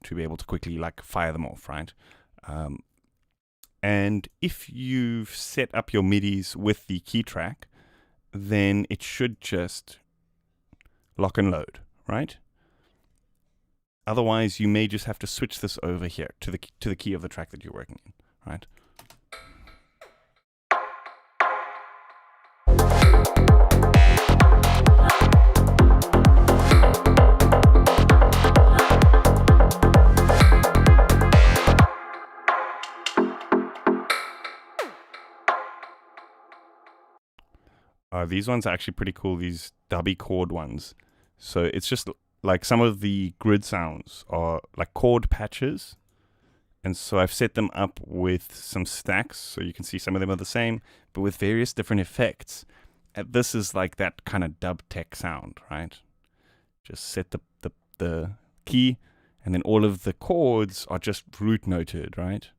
to be able to quickly like fire them off, right? And if you've set up your MIDIs with the key track, then it should just lock and load, right? Otherwise, you may just have to switch this over here to the key of the track that you're working in, right? These ones are actually pretty cool, these dubby chord ones. So it's just like some of the grid sounds are like chord patches. And so I've set them up with some stacks, so you can see some of them are the same, but with various different effects. And this is like that kind of dub tech sound, right? Just set the key, and then all of the chords are just root noted, right?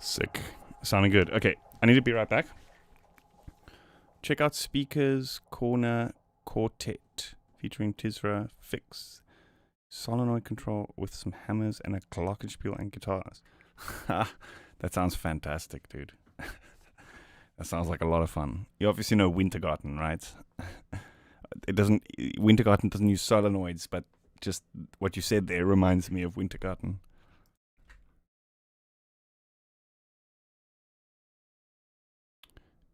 Sick. Sounding good. Okay, I need to be right back. Check out Speakers Corner Quartet featuring Tizra Fix. Solenoid control with some hammers and a glockenspiel and guitars. That sounds fantastic, dude. That sounds like a lot of fun. You obviously know Wintergarten, right? Wintergarten doesn't use solenoids, but just what you said there reminds me of Wintergarten.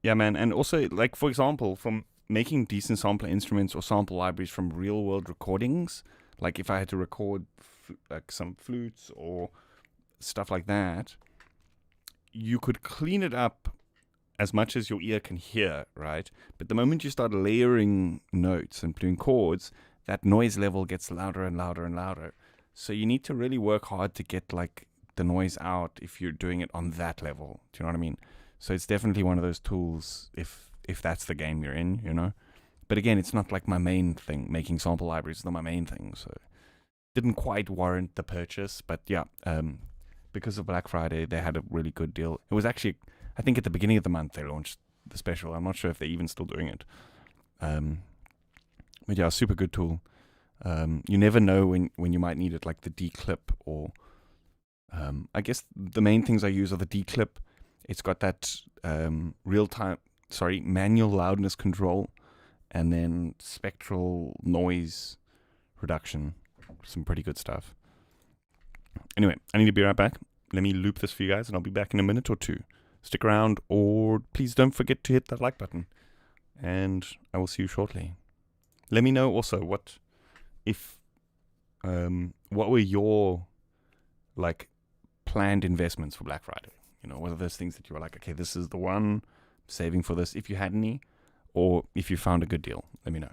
Yeah, man. And also, like, for example, from making decent sampler instruments or sample libraries from real world recordings, like if I had to record like some flutes or stuff like that, you could clean it up as much as your ear can hear, right? But the moment you start layering notes and doing chords, that noise level gets louder and louder and louder. So you need to really work hard to get like the noise out if you're doing it on that level. Do you know what I mean? So it's definitely one of those tools if that's the game you're in, you know? But again, it's not like my main thing. Making sample libraries is not my main thing, so didn't quite warrant the purchase. But yeah, because of Black Friday, they had a really good deal. It was actually, I think at the beginning of the month they launched the special. I'm not sure if they're even still doing it. But yeah, super good tool. You never know when you might need it, like the declip or I guess the main things I use are the declip. It's got that manual loudness control, and then spectral noise reduction. Some pretty good stuff. Anyway, I need to be right back. Let me loop this for you guys, and I'll be back in a minute or two. Stick around, or please don't forget to hit that like button. And I will see you shortly. Let me know also what were your like planned investments for Black Friday? You know, what are those things that you were like, okay, this is the one, saving for this, if you had any, or if you found a good deal? Let me know.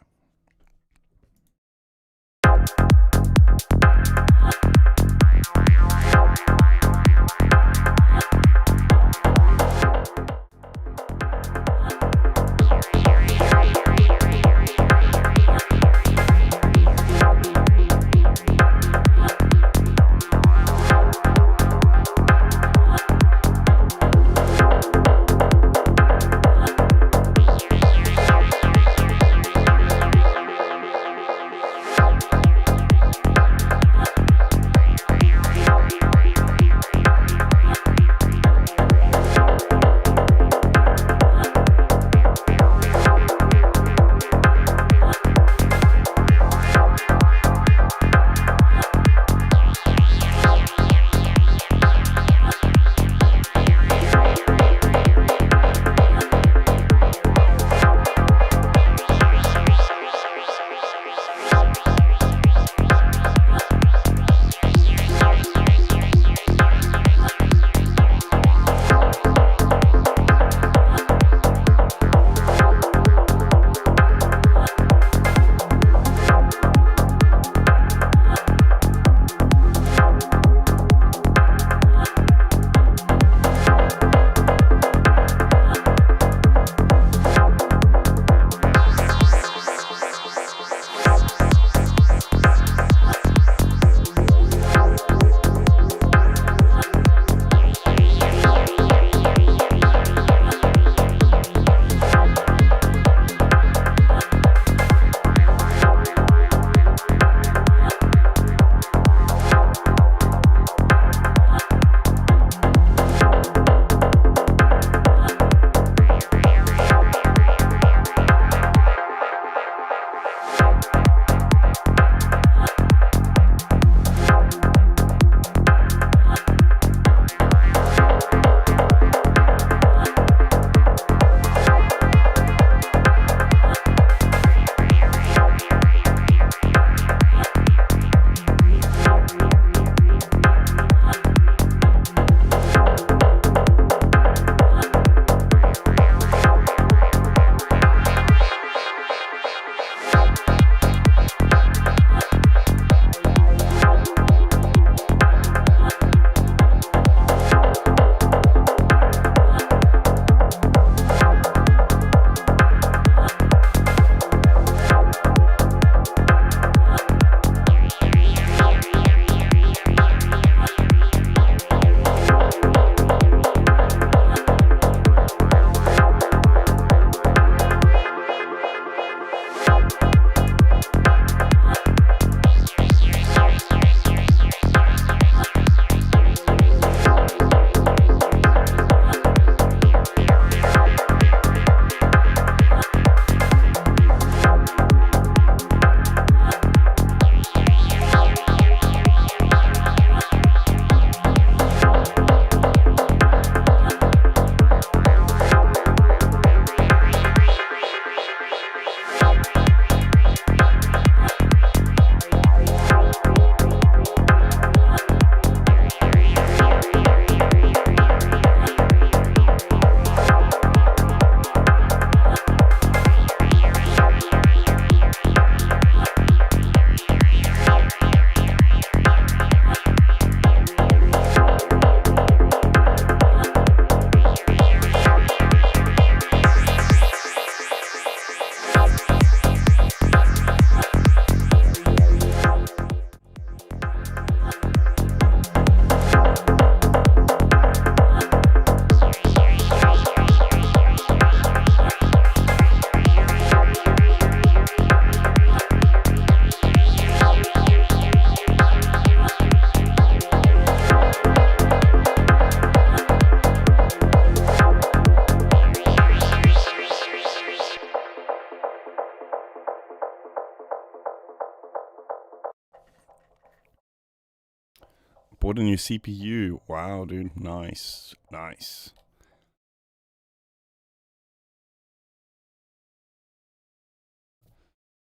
bought a new CPU. Wow, dude. Nice. Nice.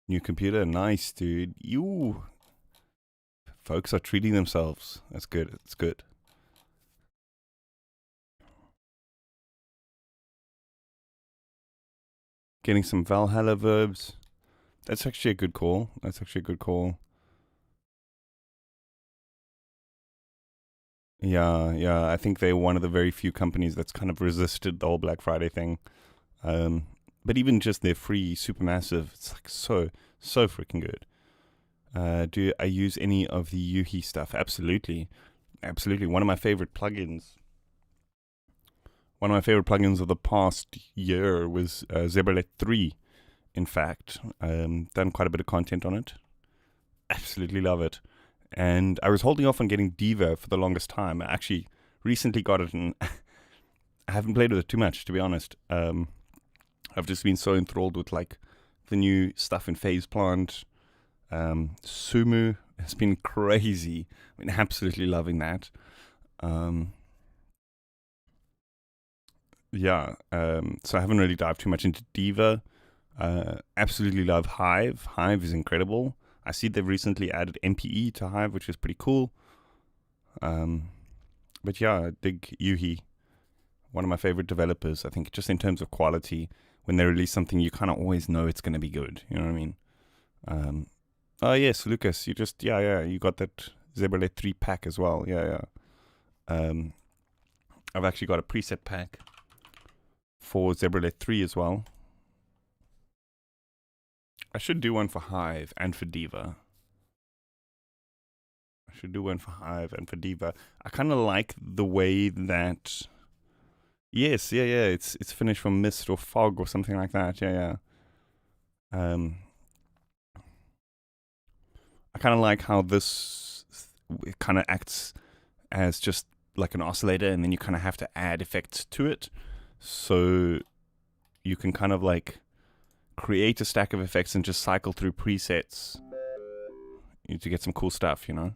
New computer. Nice, dude. You folks are treating themselves. That's good. It's good. Getting some Valhalla verbs. That's actually a good call. That's actually a good call. Yeah. I think they're one of the very few companies that's kind of resisted the whole Black Friday thing. But even just their free Supermassive, it's like so freaking good. Do I use any of the Yuhi stuff? Absolutely. One of my favorite plugins. One of my favorite plugins of the past year was Zebralet 3. In fact, done quite a bit of content on it. Absolutely love it. And I was holding off on getting Diva for the longest time. I actually recently got it, and I haven't played with it too much, to be honest. I've just been so enthralled with like the new stuff in Phase Plant. Sumu has been crazy. I mean, absolutely loving that. So I haven't really dived too much into Diva. Absolutely love Hive. Hive is incredible. I see they've recently added MPE to Hive, which is pretty cool. But yeah, I dig Yuhi. One of my favorite developers. I think just in terms of quality, when they release something, you kind of always know it's going to be good. You know what I mean? Oh yes, Lucas, you just you got that Zebralet 3 pack as well. Yeah. I've actually got a preset pack for Zebralet 3 as well. I should do one for Hive and for Diva. I kind of like the way that. Yes, it's finished from Mist or Fog or something like that. Yeah. I kind of like how this kind of acts as just like an oscillator, and then you kind of have to add effects to it. So you can kind of like create a stack of effects and just cycle through presets to get some cool stuff, you know?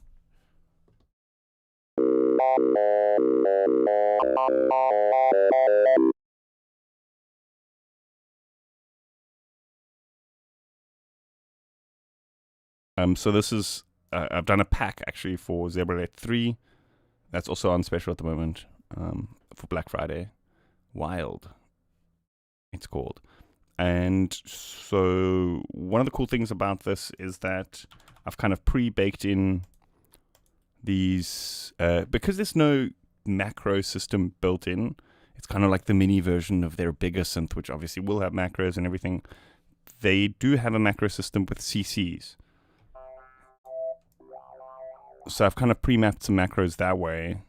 So this is, I've done a pack actually for Zebralet 3. That's also on special at the moment for Black Friday. Wild, it's called. And so one of the cool things about this is that I've kind of pre-baked in these, because there's no macro system built in, it's kind of like the mini version of their bigger synth, which obviously will have macros and everything. They do have a macro system with CCs. So I've kind of pre-mapped some macros that way.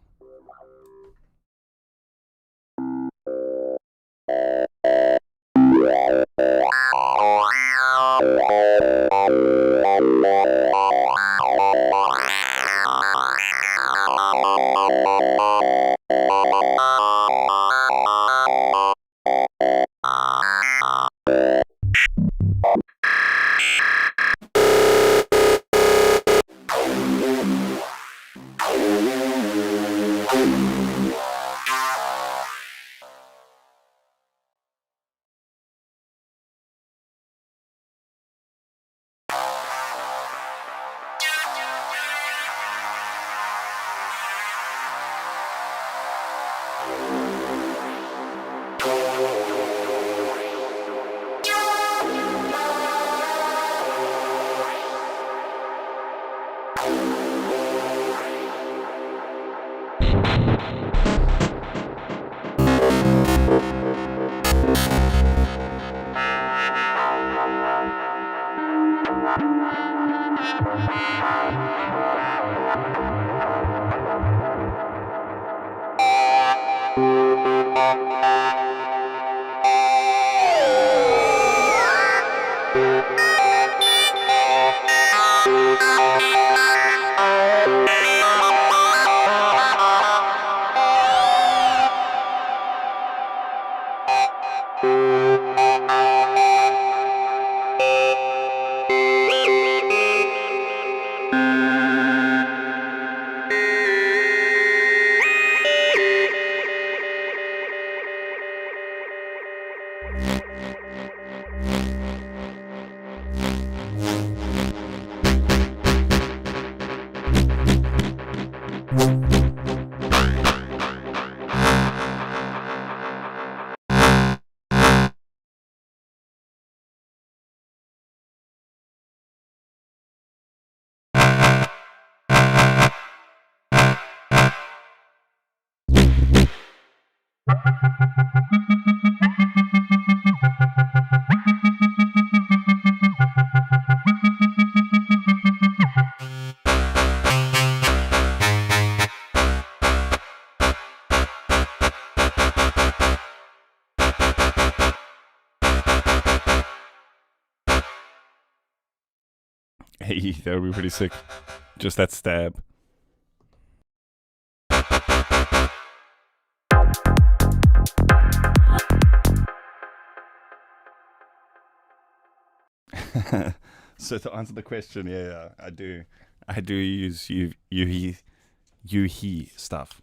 Hey, that would be pretty sick. Just that stab. So to answer the question, yeah, I do use he stuff.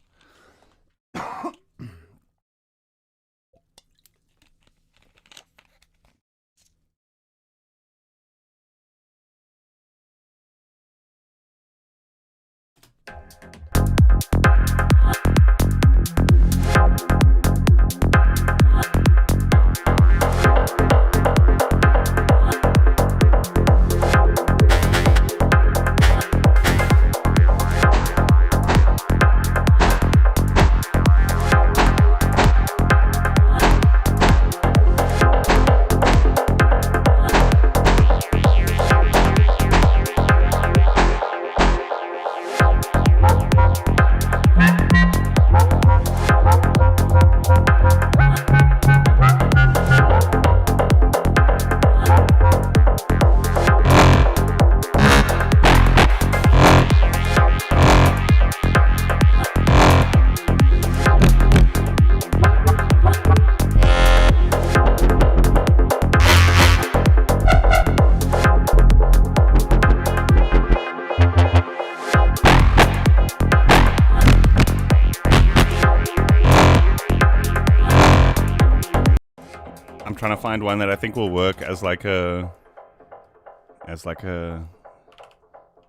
I'm trying to find one that I think will work as like a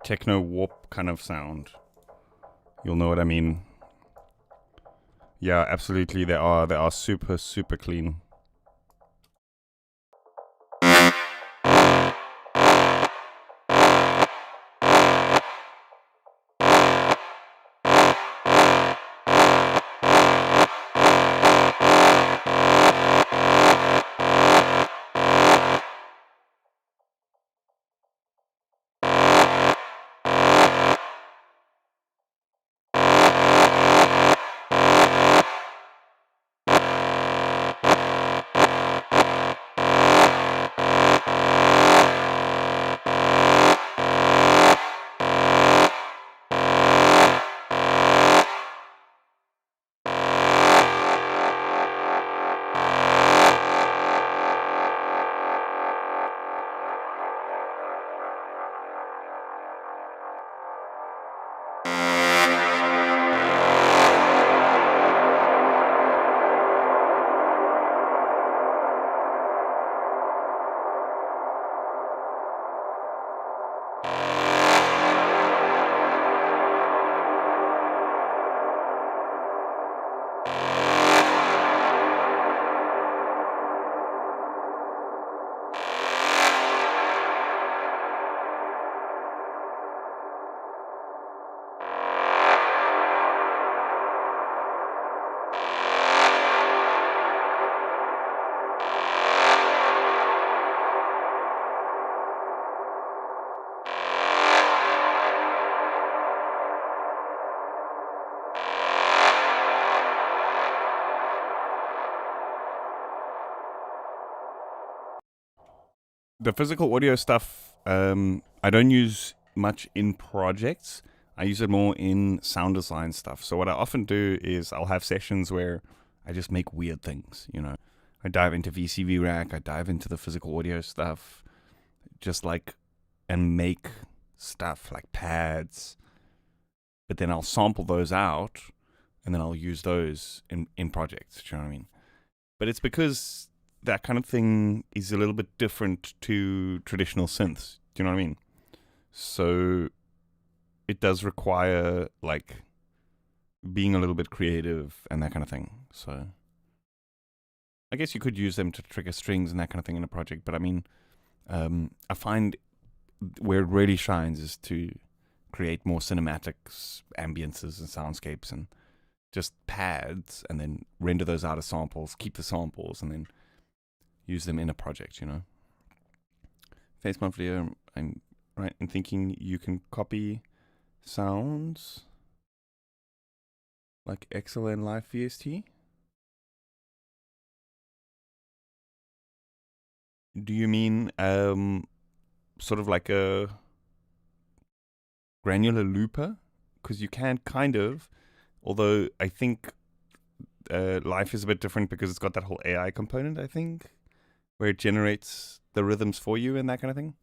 techno warp kind of sound. You'll know what I mean. Yeah, absolutely. They are super clean. The physical audio stuff, I don't use much in projects. I use it more in sound design stuff. So what I often do is I'll have sessions where I just make weird things, you know. I dive into VCV Rack, I dive into the physical audio stuff, just like, and make stuff like pads. But then I'll sample those out, and then I'll use those in projects. Do you know what I mean? But it's because that kind of thing is a little bit different to traditional synths. Do you know what I mean? So it does require like being a little bit creative and that kind of thing. So I guess you could use them to trigger strings and that kind of thing in a project. But I mean, I find where it really shines is to create more cinematics, ambiences, and soundscapes, and just pads, and then render those out as samples, keep the samples, and then use them in a project, you know. FaceMount video, I'm right in thinking you can copy sounds like XLN Live VST. Do you mean sort of like a granular looper? Because you can kind of, although I think Live is a bit different because it's got that whole AI component, I think, where it generates the rhythms for you and that kind of thing.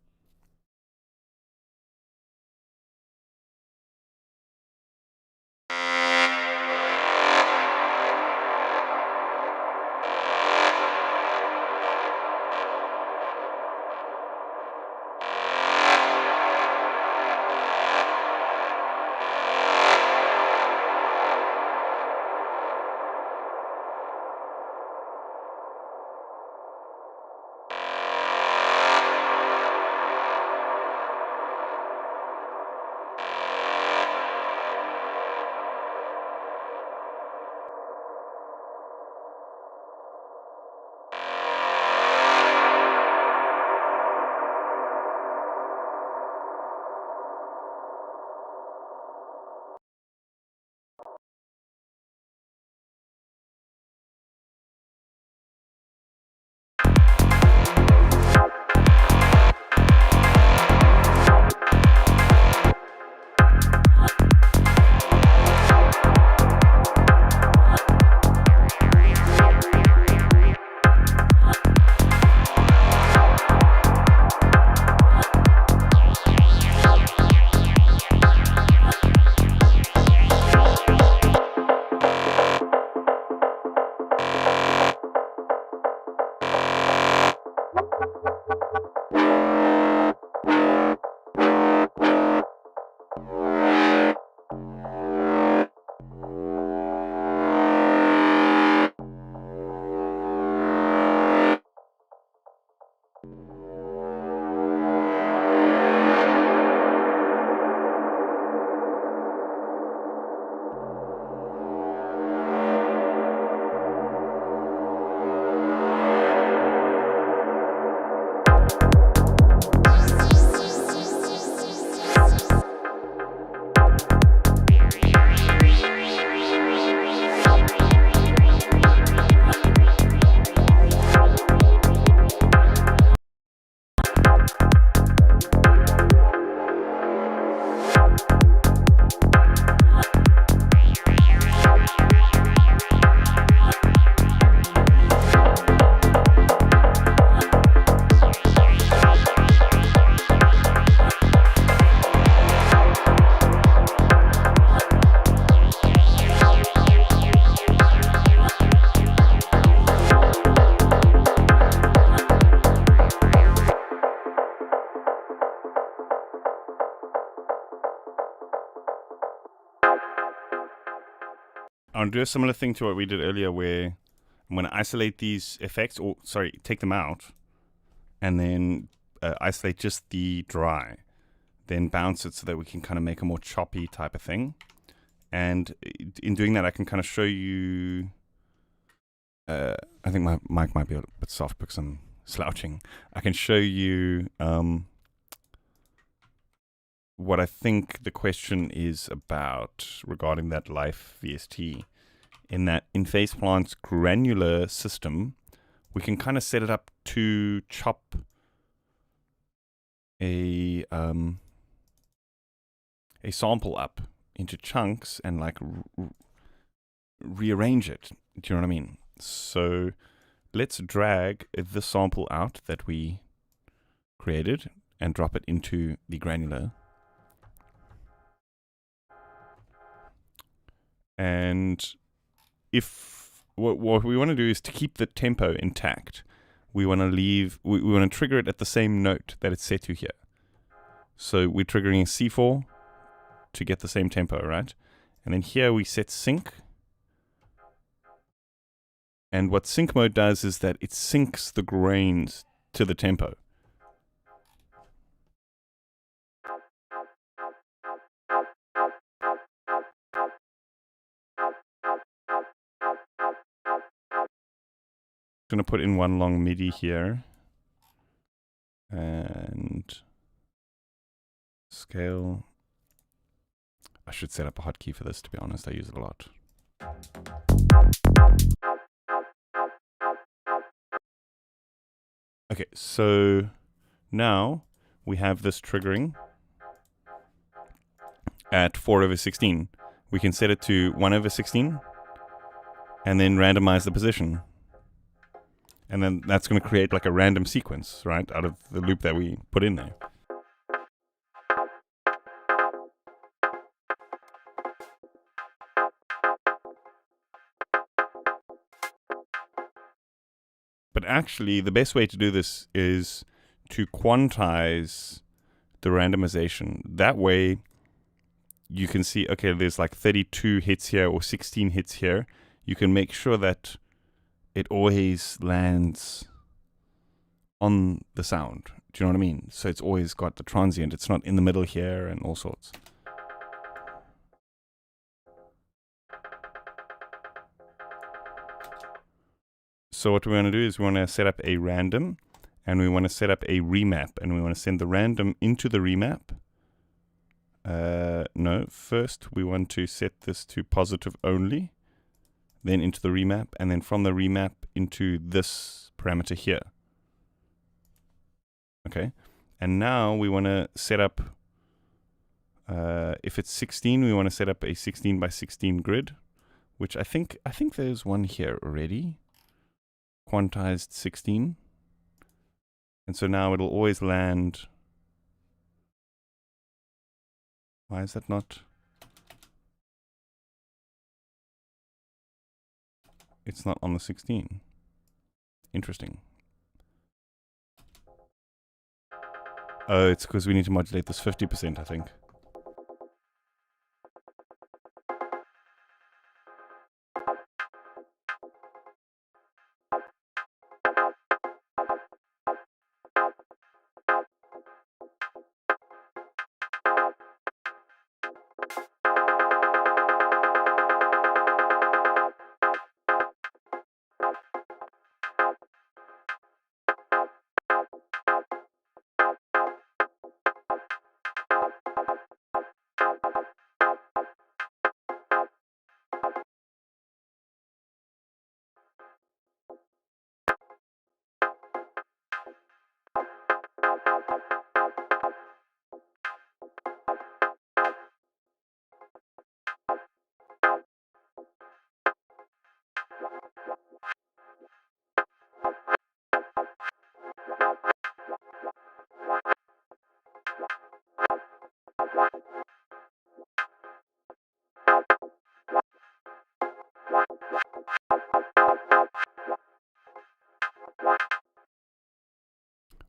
I'll do a similar thing to what we did earlier, where I'm going to isolate these effects, or sorry, take them out, and then isolate just the dry, then bounce it so that we can kind of make a more choppy type of thing. And in doing that, I can kind of show you. I think my mic might be a bit soft because I'm slouching. I can show you what I think the question is about regarding that Live VST. In that, in Faceplant's granular system, we can kind of set it up to chop a sample up into chunks and like rearrange it. Do you know what I mean? So let's drag the sample out that we created and drop it into the granular. And if what we want to do is to keep the tempo intact, we want to trigger it at the same note that it's set to here. So we're triggering C4 to get the same tempo, right? And then here we set sync. And what sync mode does is that it syncs the grains to the tempo. I'm going to put in one long MIDI here. And scale. I should set up a hotkey for this, to be honest. I use it a lot. Okay, so now we have this triggering at 4/16. We can set it to 1/16 and then randomize the position. And then that's going to create like a random sequence, right, out of the loop that we put in there. But actually, the best way to do this is to quantize the randomization. That way, you can see, okay, there's like 32 hits here or 16 hits here. You can make sure that it always lands on the sound. Do you know what I mean? So it's always got the transient. It's not in the middle here and all sorts. So what we want to do is we want to set up a random, and we want to set up a remap, and we want to send the random into the remap. No, first we want to set this to positive only, then into the remap, and then from the remap into this parameter here. Okay, and now we want to set up, if it's 16, we want to set up a 16 by 16 grid, which I think there's one here already. Quantized 16. And so now it'll always land. Why is that not? It's not on the 16. Interesting. Oh, it's because we need to modulate this 50%, I think.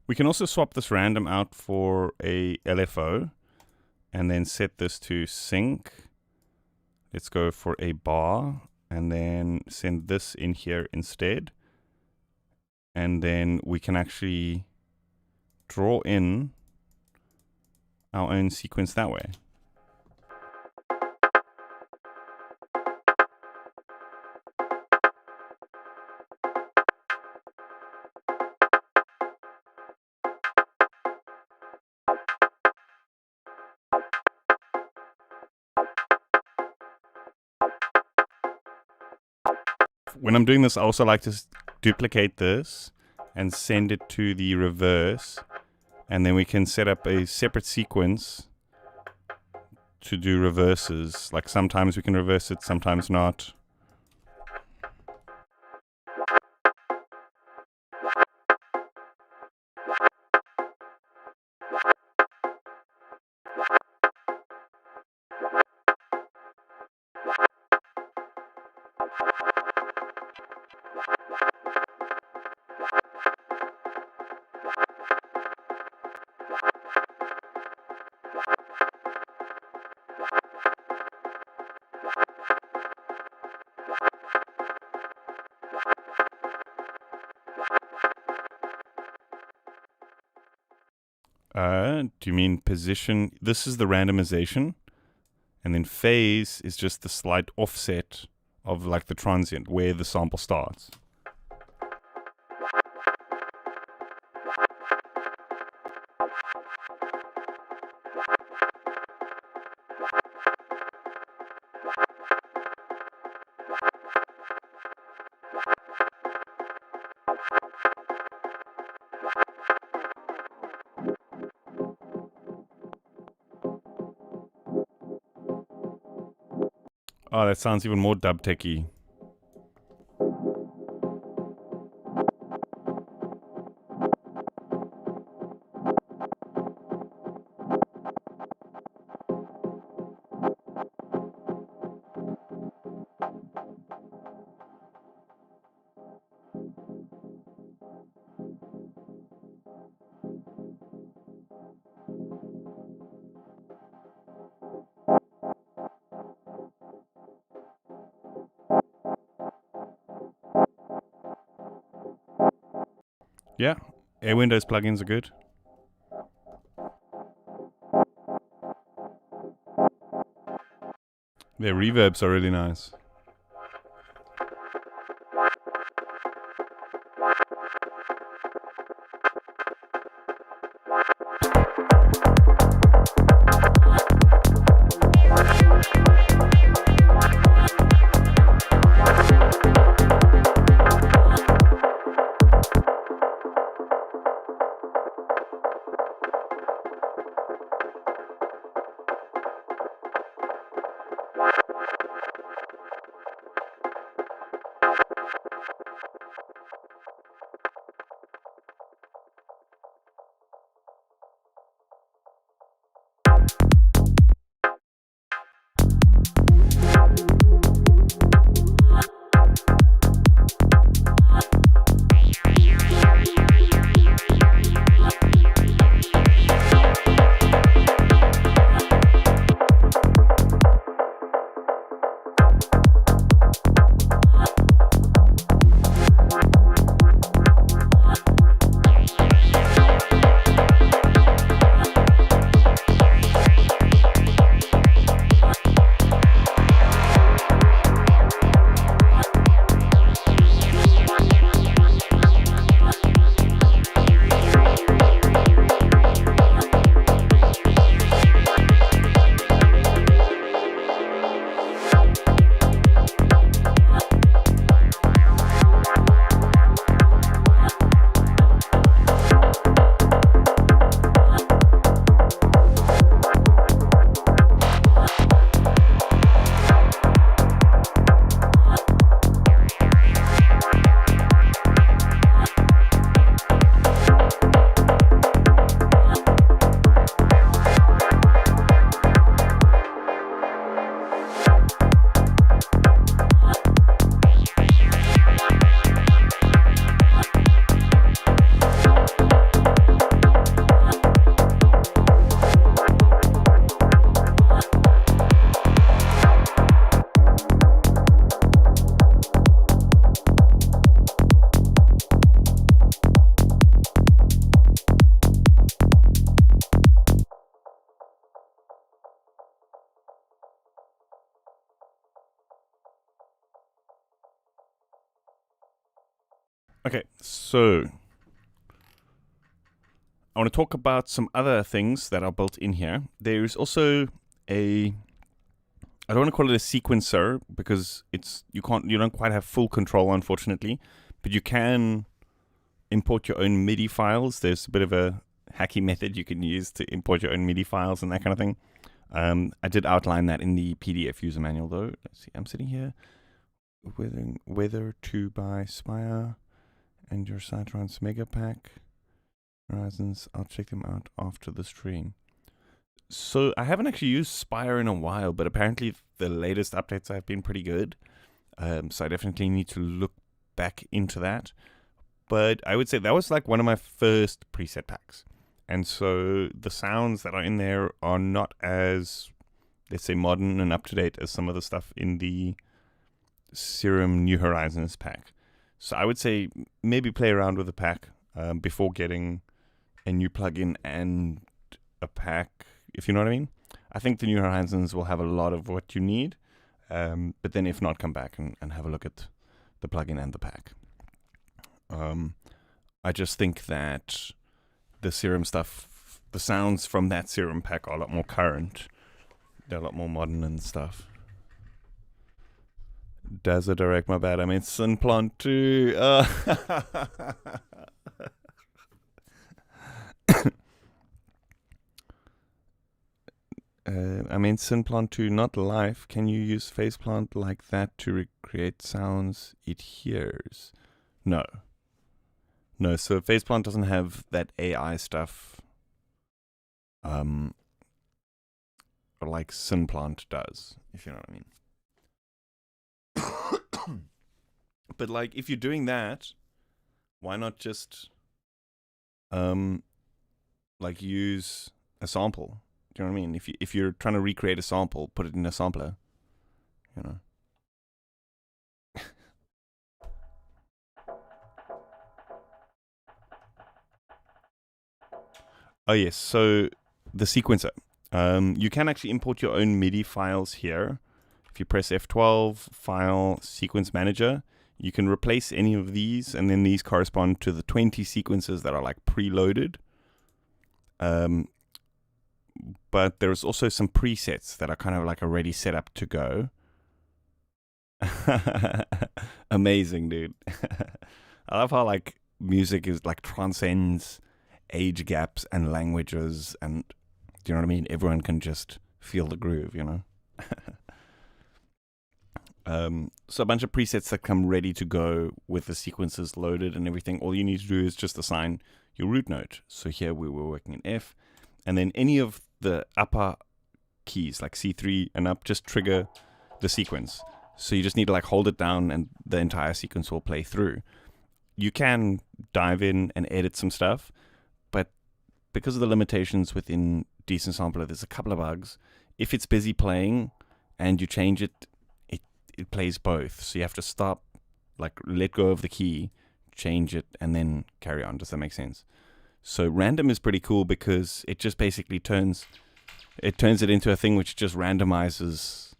We can also swap this random out for a LFO and then set this to sync. Let's go for a bar and then send this in here instead. And then we can actually draw in our own sequence that way. When I'm doing this, I also like to duplicate this and send it to the reverse, and then we can set up a separate sequence to do reverses. Like sometimes we can reverse it, sometimes not. Do you mean position? This is the randomization, and then phase is just the slight offset of like the transient where the sample starts. Oh, that sounds even more dub techy. Yeah, Air Windows plugins are good. Their reverbs are really nice. Okay, so I want to talk about some other things that are built in here. There's also I don't want to call it a sequencer because you don't quite have full control, unfortunately, but you can import your own MIDI files. There's a bit of a hacky method you can use to import your own MIDI files and that kind of thing. I did outline that in the PDF user manual, though. Let's see, I'm sitting here whether to buy Spire and your Cytrons Mega Pack Horizons. I'll check them out after the stream. So I haven't actually used Spire in a while, but apparently the latest updates have been pretty good. So I definitely need to look back into that. But I would say that was like one of my first preset packs. And so the sounds that are in there are not as, let's say, modern and up-to-date as some of the stuff in the Serum New Horizons pack. So I would say maybe play around with the pack before getting a new plugin and a pack, if you know what I mean. I think the new Horizons will have a lot of what you need, but then if not, come back and have a look at the plugin and the pack. I just think that the Serum stuff, the sounds from that Serum pack are a lot more current. They're a lot more modern and stuff. Does it direct? My bad. I mean, Synplant too. I mean, Synplant 2, not live. Can you use Faceplant like that to recreate sounds it hears? No. No, so Faceplant doesn't have that AI stuff like Synplant does, if you know what I mean. But like, if you're doing that, why not just like use a sample? Do you know what I mean? If you're trying to recreate a sample, put it in a sampler, you know. Oh yes, so the sequencer. You can actually import your own MIDI files here. If you press F12, File, Sequence Manager, you can replace any of these, and then these correspond to the 20 sequences that are like preloaded. But there's also some presets that are kind of like already set up to go. Amazing, dude. I love how like music is like transcends age gaps and languages, and do you know what I mean? Everyone can just feel the groove, you know. So a bunch of presets that come ready to go with the sequences loaded and everything. All you need to do is just assign your root note. So here we were working in F, and then any of the upper keys like C3 and up just trigger the sequence. So you just need to like hold it down and the entire sequence will play through. You can dive in and edit some stuff, but because of the limitations within Decent Sampler, there's a couple of bugs. If it's busy playing and you change it, it plays both. So you have to stop, like let go of the key, change it, and then carry on. Does that make sense? So random is pretty cool because it just basically turns it into a thing which just randomizes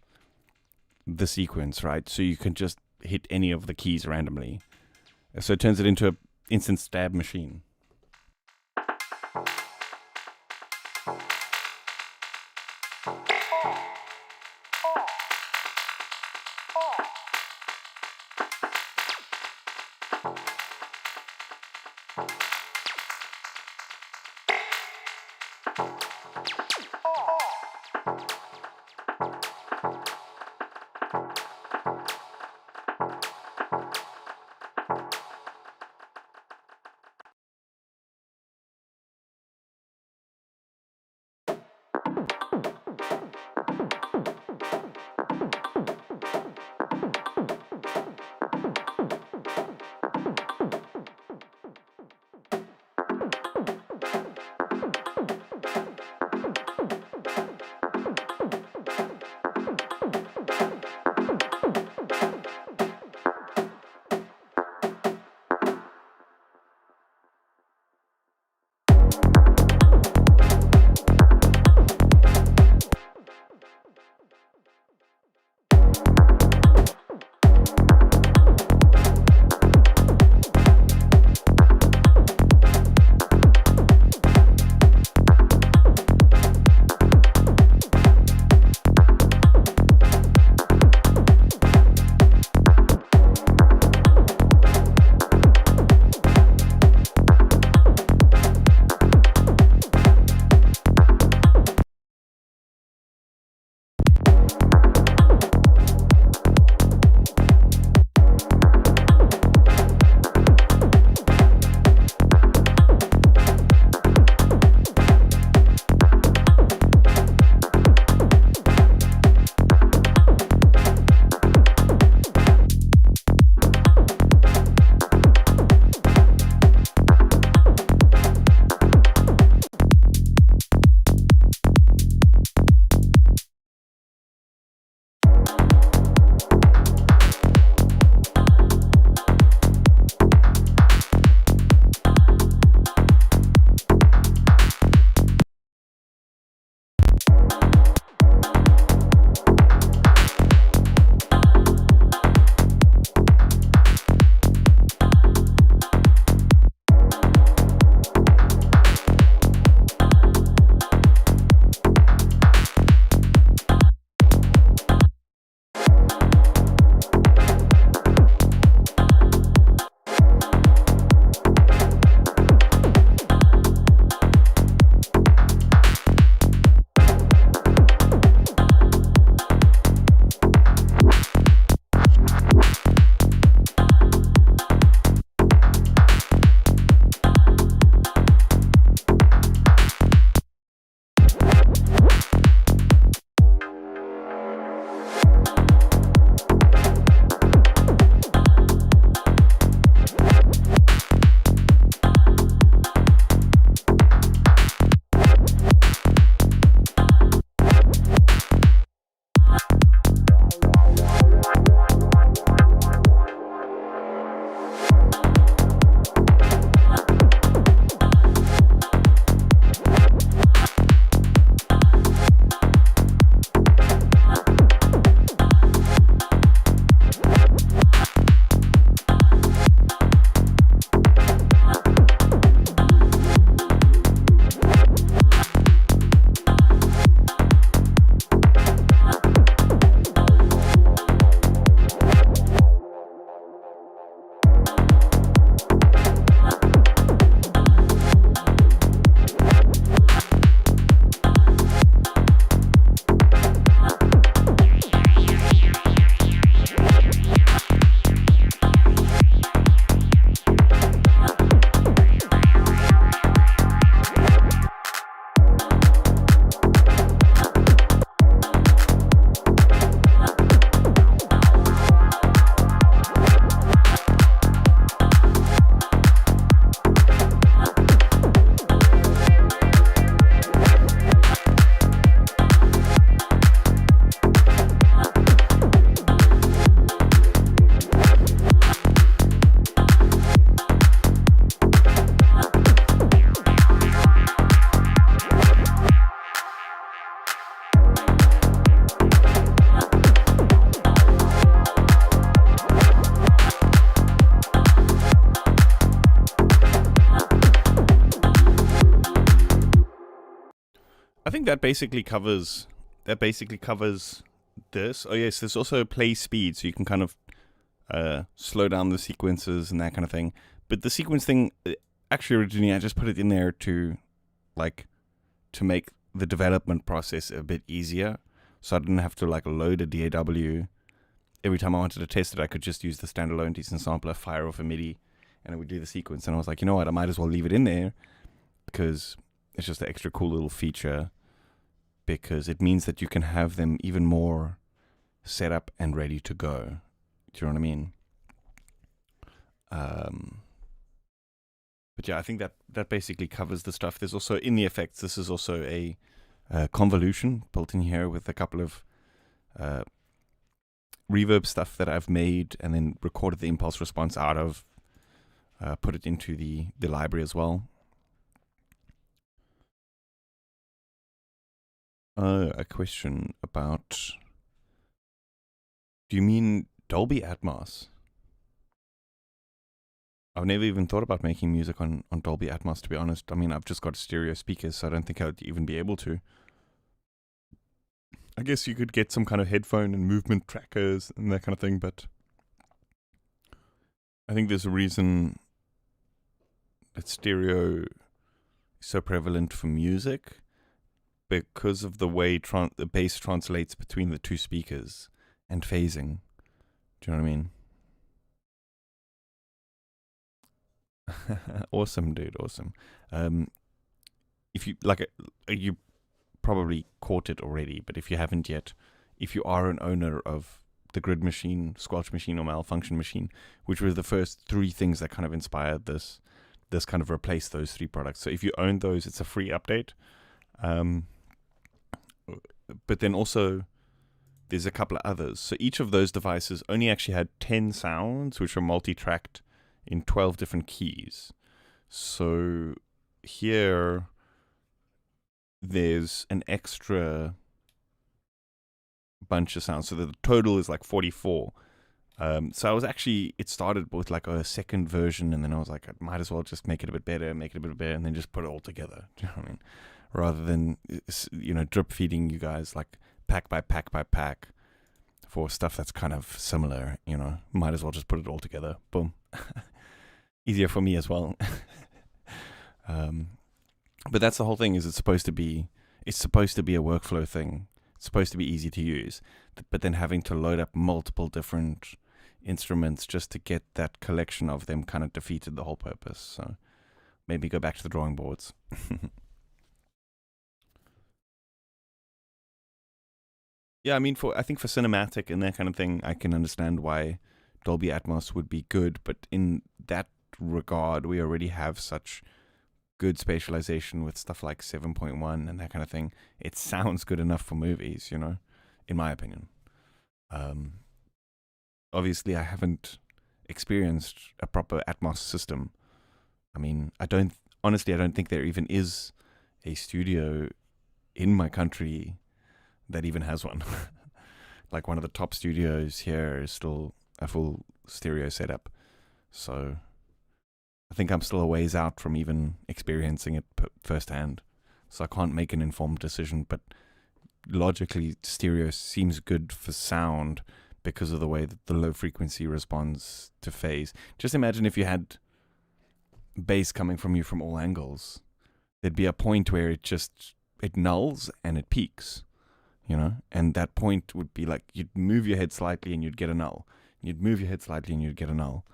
the sequence, right? So you can just hit any of the keys randomly. So it turns it into an instant stab machine. think that basically covers this. Oh yes, there's also play speed, so you can kind of slow down the sequences and that kind of thing. But the sequence thing, actually originally I just put it in there to make the development process a bit easier, so I didn't have to like load a DAW every time I wanted to test it. I could just use the standalone decent sampler, fire off a MIDI, and it would do the sequence. And I was like, you know what, I might as well leave it in there because it's just an extra cool little feature, because it means that you can have them even more set up and ready to go. Do you know what I mean? But yeah, I think that basically covers the stuff. There's also, in the effects, this is also a convolution built in here with a couple of reverb stuff that I've made and then recorded the impulse response out of, put it into the library as well. A question about, do you mean Dolby Atmos? I've never even thought about making music on Dolby Atmos, to be honest. I mean, I've just got stereo speakers, so I don't think I'd even be able to. I guess you could get some kind of headphone and movement trackers and that kind of thing, but I think there's a reason that stereo is so prevalent for music, because of the way the bass translates between the two speakers and phasing. Do you know what I mean? Awesome, dude. Awesome. If you you probably caught it already, but if you haven't yet, if you are an owner of the Grid Machine, Squelch Machine, or Malfunction Machine, which were the first three things that kind of inspired this kind of replaced those three products. So if you own those, it's a free update. But then also there's a couple of others. So each of those devices only actually had 10 sounds, which were multi-tracked in 12 different keys. So here there's an extra bunch of sounds. So the total is like 44. So I was actually, it started with like a second version, and then I was like, I might as well just make it a bit better, and then just put it all together. Do you know what I mean? Rather than, drip feeding you guys like pack by pack by pack for stuff that's kind of similar, might as well just put it all together. Boom. Easier for me as well. But that's the whole thing, is it's supposed to be a workflow thing. It's supposed to be easy to use, but then having to load up multiple different instruments just to get that collection of them kind of defeated the whole purpose. So maybe go back to the drawing boards. Yeah, I mean, I think for cinematic and that kind of thing, I can understand why Dolby Atmos would be good, but in that regard, we already have such good spatialization with stuff like 7.1 and that kind of thing. It sounds good enough for movies, in my opinion. Obviously, I haven't experienced a proper Atmos system. I mean, I don't think there even is a studio in my country that even has one. Like one of the top studios here is still a full stereo setup. So I think I'm still a ways out from even experiencing it firsthand. So I can't make an informed decision, but logically stereo seems good for sound because of the way that the low frequency responds to phase. Just imagine if you had bass coming from you from all angles. There'd be a point where it nulls and it peaks. And that point would be like, you'd move your head slightly and you'd get a null. You'd move your head slightly and you'd get a null.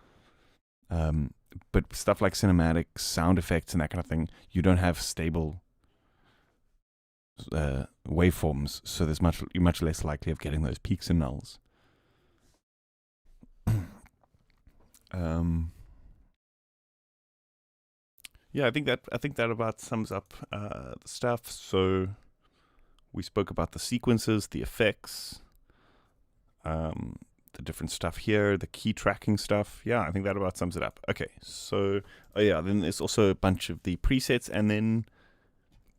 But stuff like cinematics, sound effects, and that kind of thing, you don't have stable waveforms, so you're much less likely of getting those peaks and nulls. Yeah, I think that about sums up the stuff. So we spoke about the sequences, the effects, the different stuff here, the key tracking stuff. Yeah, I think that about sums it up. Okay, so, then there's also a bunch of the presets, and then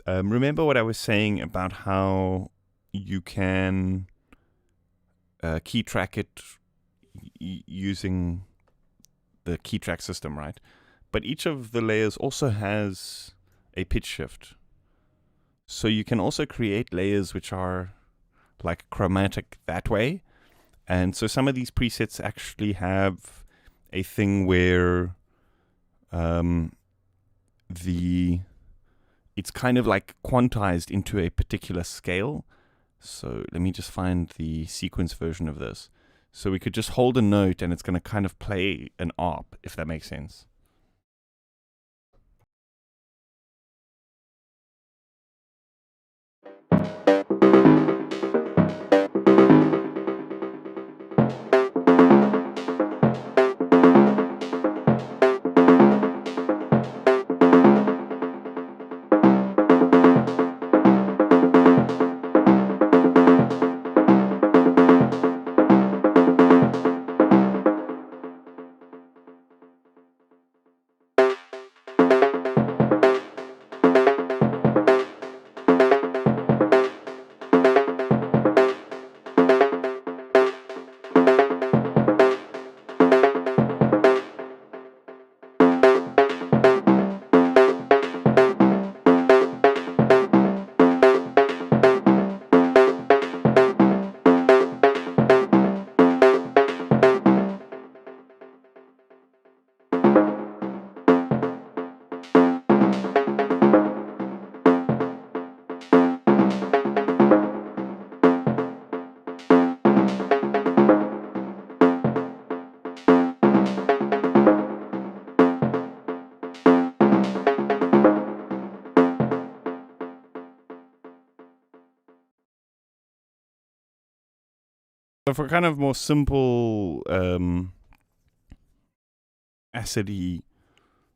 remember what I was saying about how you can key track it using the key track system, right? But each of the layers also has a pitch shift. So you can also create layers which are like chromatic that way. And so some of these presets actually have a thing where it's kind of like quantized into a particular scale. So let me just find the sequence version of this. So we could just hold a note and it's going to kind of play an ARP, if that makes sense. So for kind of more simple acidy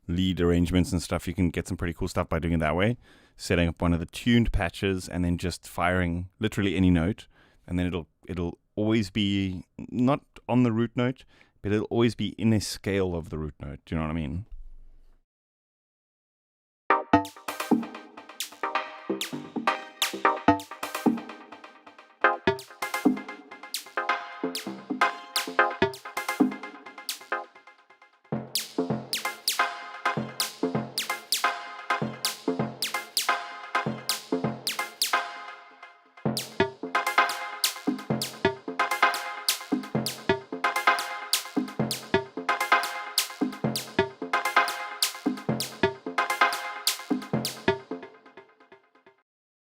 lead arrangements and stuff, you can get some pretty cool stuff by doing it that way. Setting up one of the tuned patches and then just firing literally any note, and then it'll always be not on the root note, but it'll always be in a scale of the root note. Do you know what I mean?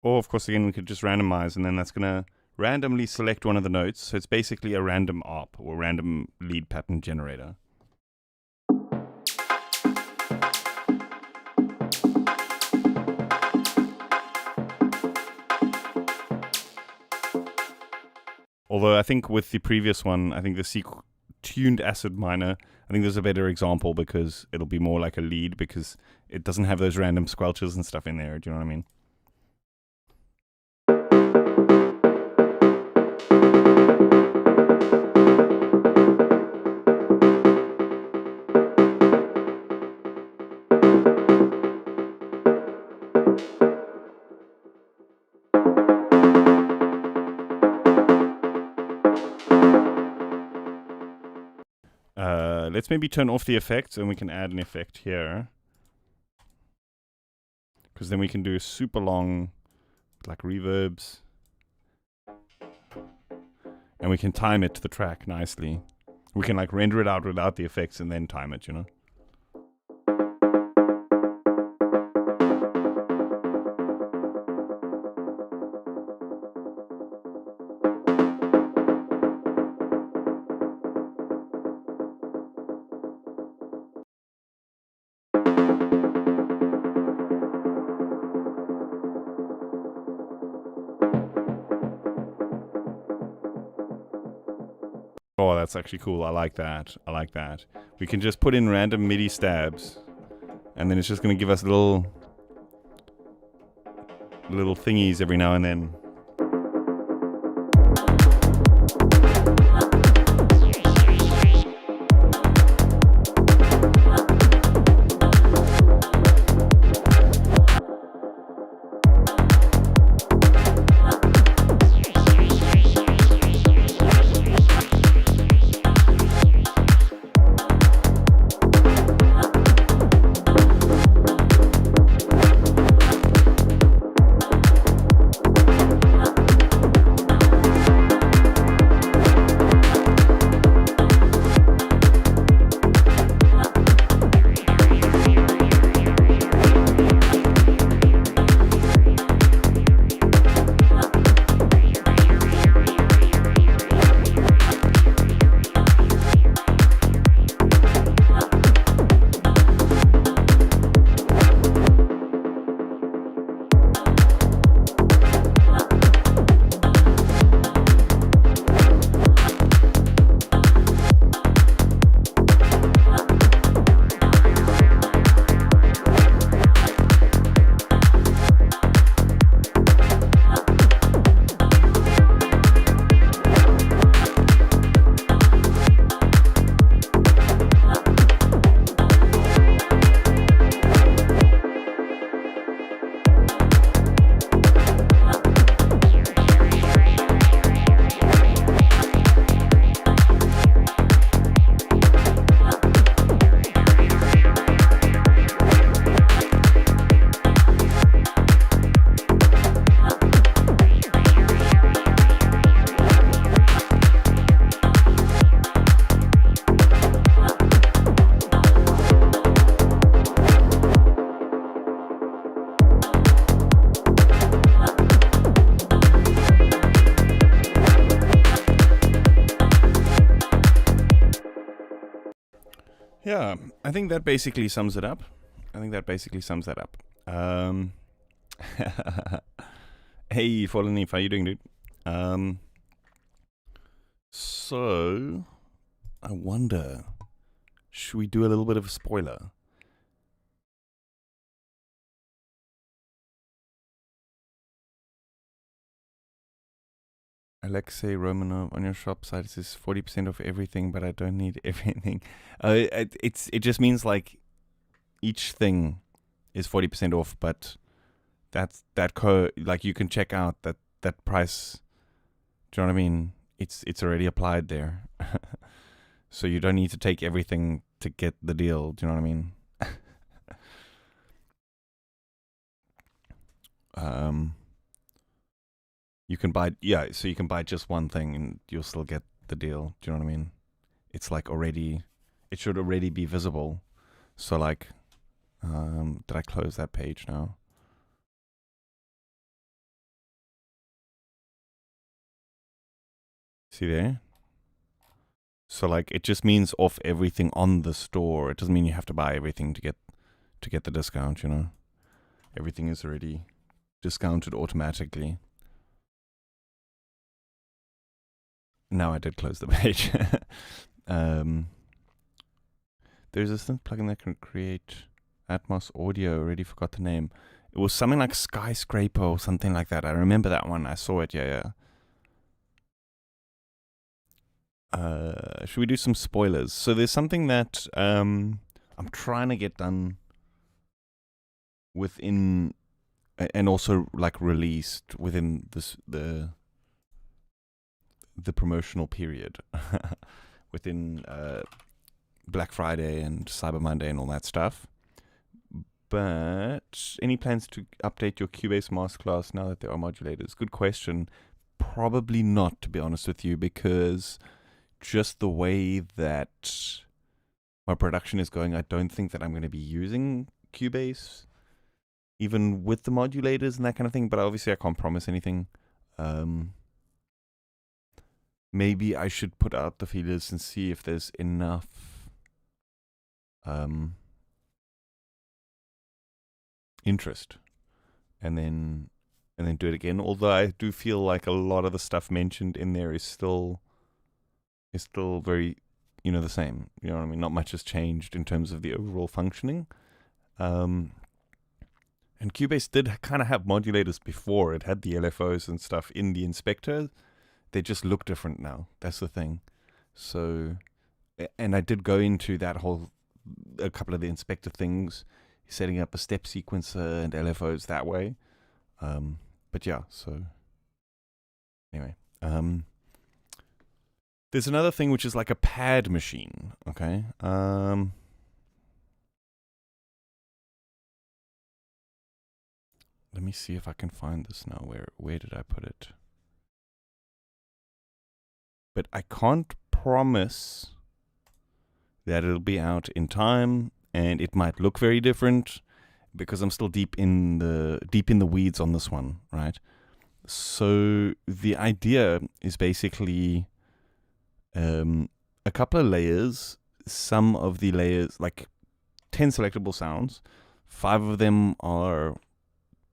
Or, of course, again, we could just randomize, and then that's going to randomly select one of the notes. So it's basically a random ARP, or random lead pattern generator. Although I think with the previous one, I think the tuned acid minor, I think there's a better example because it'll be more like a lead because it doesn't have those random squelches and stuff in there. Do you know what I mean? Let's maybe turn off the effects and we can add an effect here. Because then we can do super long, like reverbs. And we can time it to the track nicely. We can like render it out without the effects and then time it, you know? Oh, that's actually cool. I like that. I like that. We can just put in random MIDI stabs, and then it's just going to give us little thingies every now and then. yeah, I think that basically sums it up. Um, hey, Fallen Leaf, how you doing, dude? So I wonder, should we do a little bit of a spoiler? Alexei Romanov, on your shop site, it says 40% off everything, but I don't need everything. It just means like each thing is 40% off, but like you can check out that price. Do you know what I mean? It's already applied there, so you don't need to take everything to get the deal. Do you know what I mean? You can buy so you can buy just one thing and you'll still get the deal. Do you know what I mean? It's like already, it should already be visible. So like, did I close that page now? See there? So like, it just means off everything on the store. It doesn't mean you have to buy everything to get the discount. You know, everything is already discounted automatically. Now I did close the page. There's a synth plugin that can create Atmos audio. Already forgot the name. It was something like Skyscraper or something like that. I remember that one. I saw it. Yeah. Should we do some spoilers? So there's something that I'm trying to get done within, and also like released within the promotional period within Black Friday and Cyber Monday and all that stuff. But any plans to update your Cubase masterclass now that there are modulators? Good question. Probably not, to be honest with you, because just the way that my production is going, I don't think that I'm going to be using Cubase, even with the modulators and that kind of thing. But obviously I can't promise anything. Maybe I should put out the feelers and see if there's enough interest, and then do it again. Although I do feel like a lot of the stuff mentioned in there is still very, the same. You know what I mean? Not much has changed in terms of the overall functioning. And Cubase did kind of have modulators before. It had the LFOs and stuff in the inspector. They just look different now. That's the thing. So, and I did go into that a couple of the inspector things, setting up a step sequencer and LFOs that way. But yeah, so anyway, there's another thing which is like a pad machine. Okay. Let me see if I can find this now. Where did I put it? But I can't promise that it'll be out in time, and it might look very different because I'm still deep in the weeds on this one, right? So the idea is basically a couple of layers. Some of the layers, like 10 selectable sounds, 5 of them are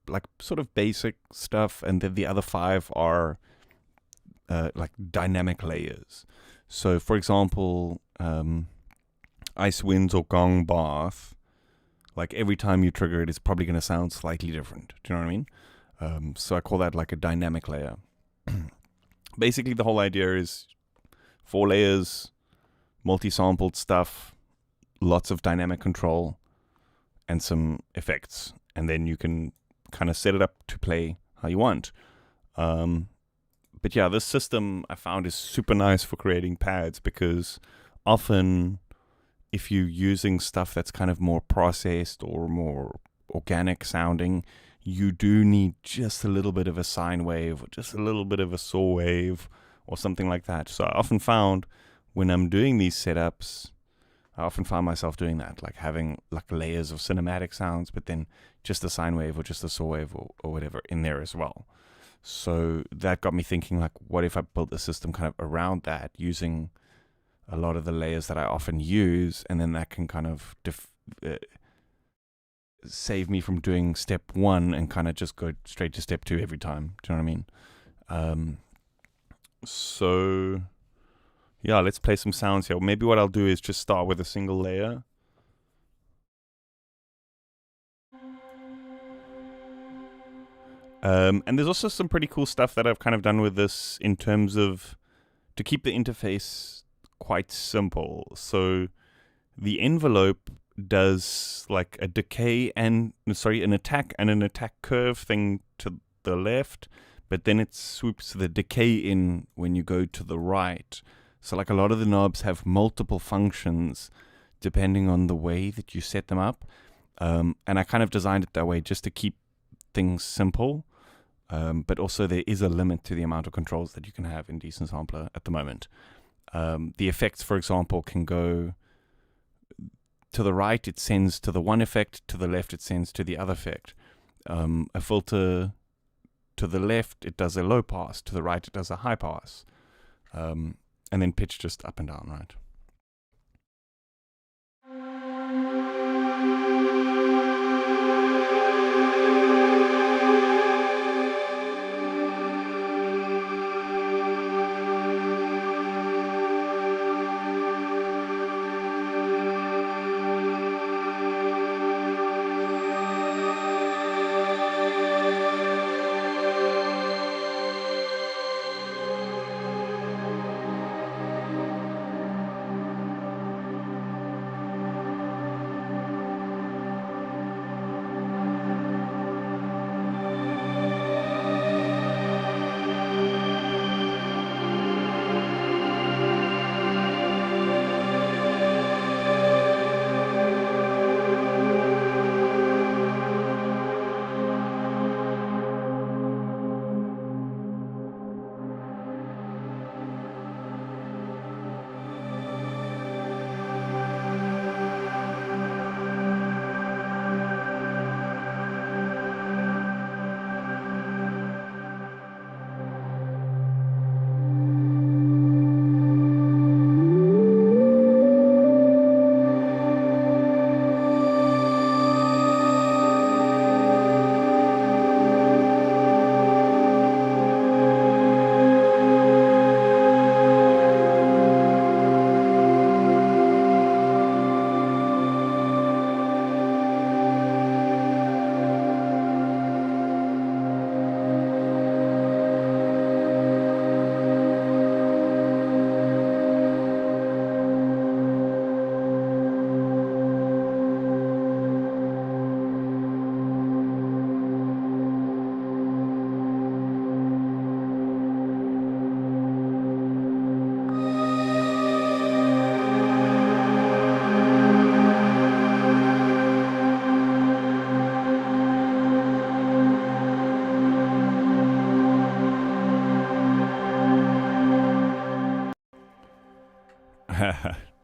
like sort of basic stuff, and then the other 5 are like dynamic layers. So for example, Ice Winds or Gong Bath, like every time you trigger it, it's probably going to sound slightly different. Do you know what I mean? So I call that like a dynamic layer. Basically, the whole idea is 4 layers, multi-sampled stuff, lots of dynamic control, and some effects. And then you can kind of set it up to play how you want. But yeah, this system I found is super nice for creating pads, because often if you're using stuff that's kind of more processed or more organic sounding, you do need just a little bit of a sine wave or just a little bit of a saw wave or something like that. So I often found when I'm doing these setups, I often find myself doing that, like having like layers of cinematic sounds, but then just a sine wave or just a saw wave or whatever in there as well. So that got me thinking, like, what if I built a system kind of around that, using a lot of the layers that I often use, and then that can kind of save me from doing step one and kind of just go straight to step two every time. Do you know what I mean? So yeah, let's play some sounds here. Maybe what I'll do is just start with a single layer. And there's also some pretty cool stuff that I've kind of done with this in terms of to keep the interface quite simple. So the envelope does like a decay and an attack and an attack curve thing to the left, but then it swoops the decay in when you go to the right. So like a lot of the knobs have multiple functions depending on the way that you set them up. And I kind of designed it that way just to keep things simple. But also there is a limit to the amount of controls that you can have in Decent Sampler at the moment. The effects, for example, can go to the right, it sends to the one effect, to the left, it sends to the other effect. A filter to the left, it does a low pass, to the right, it does a high pass. And then pitch just up and down, right?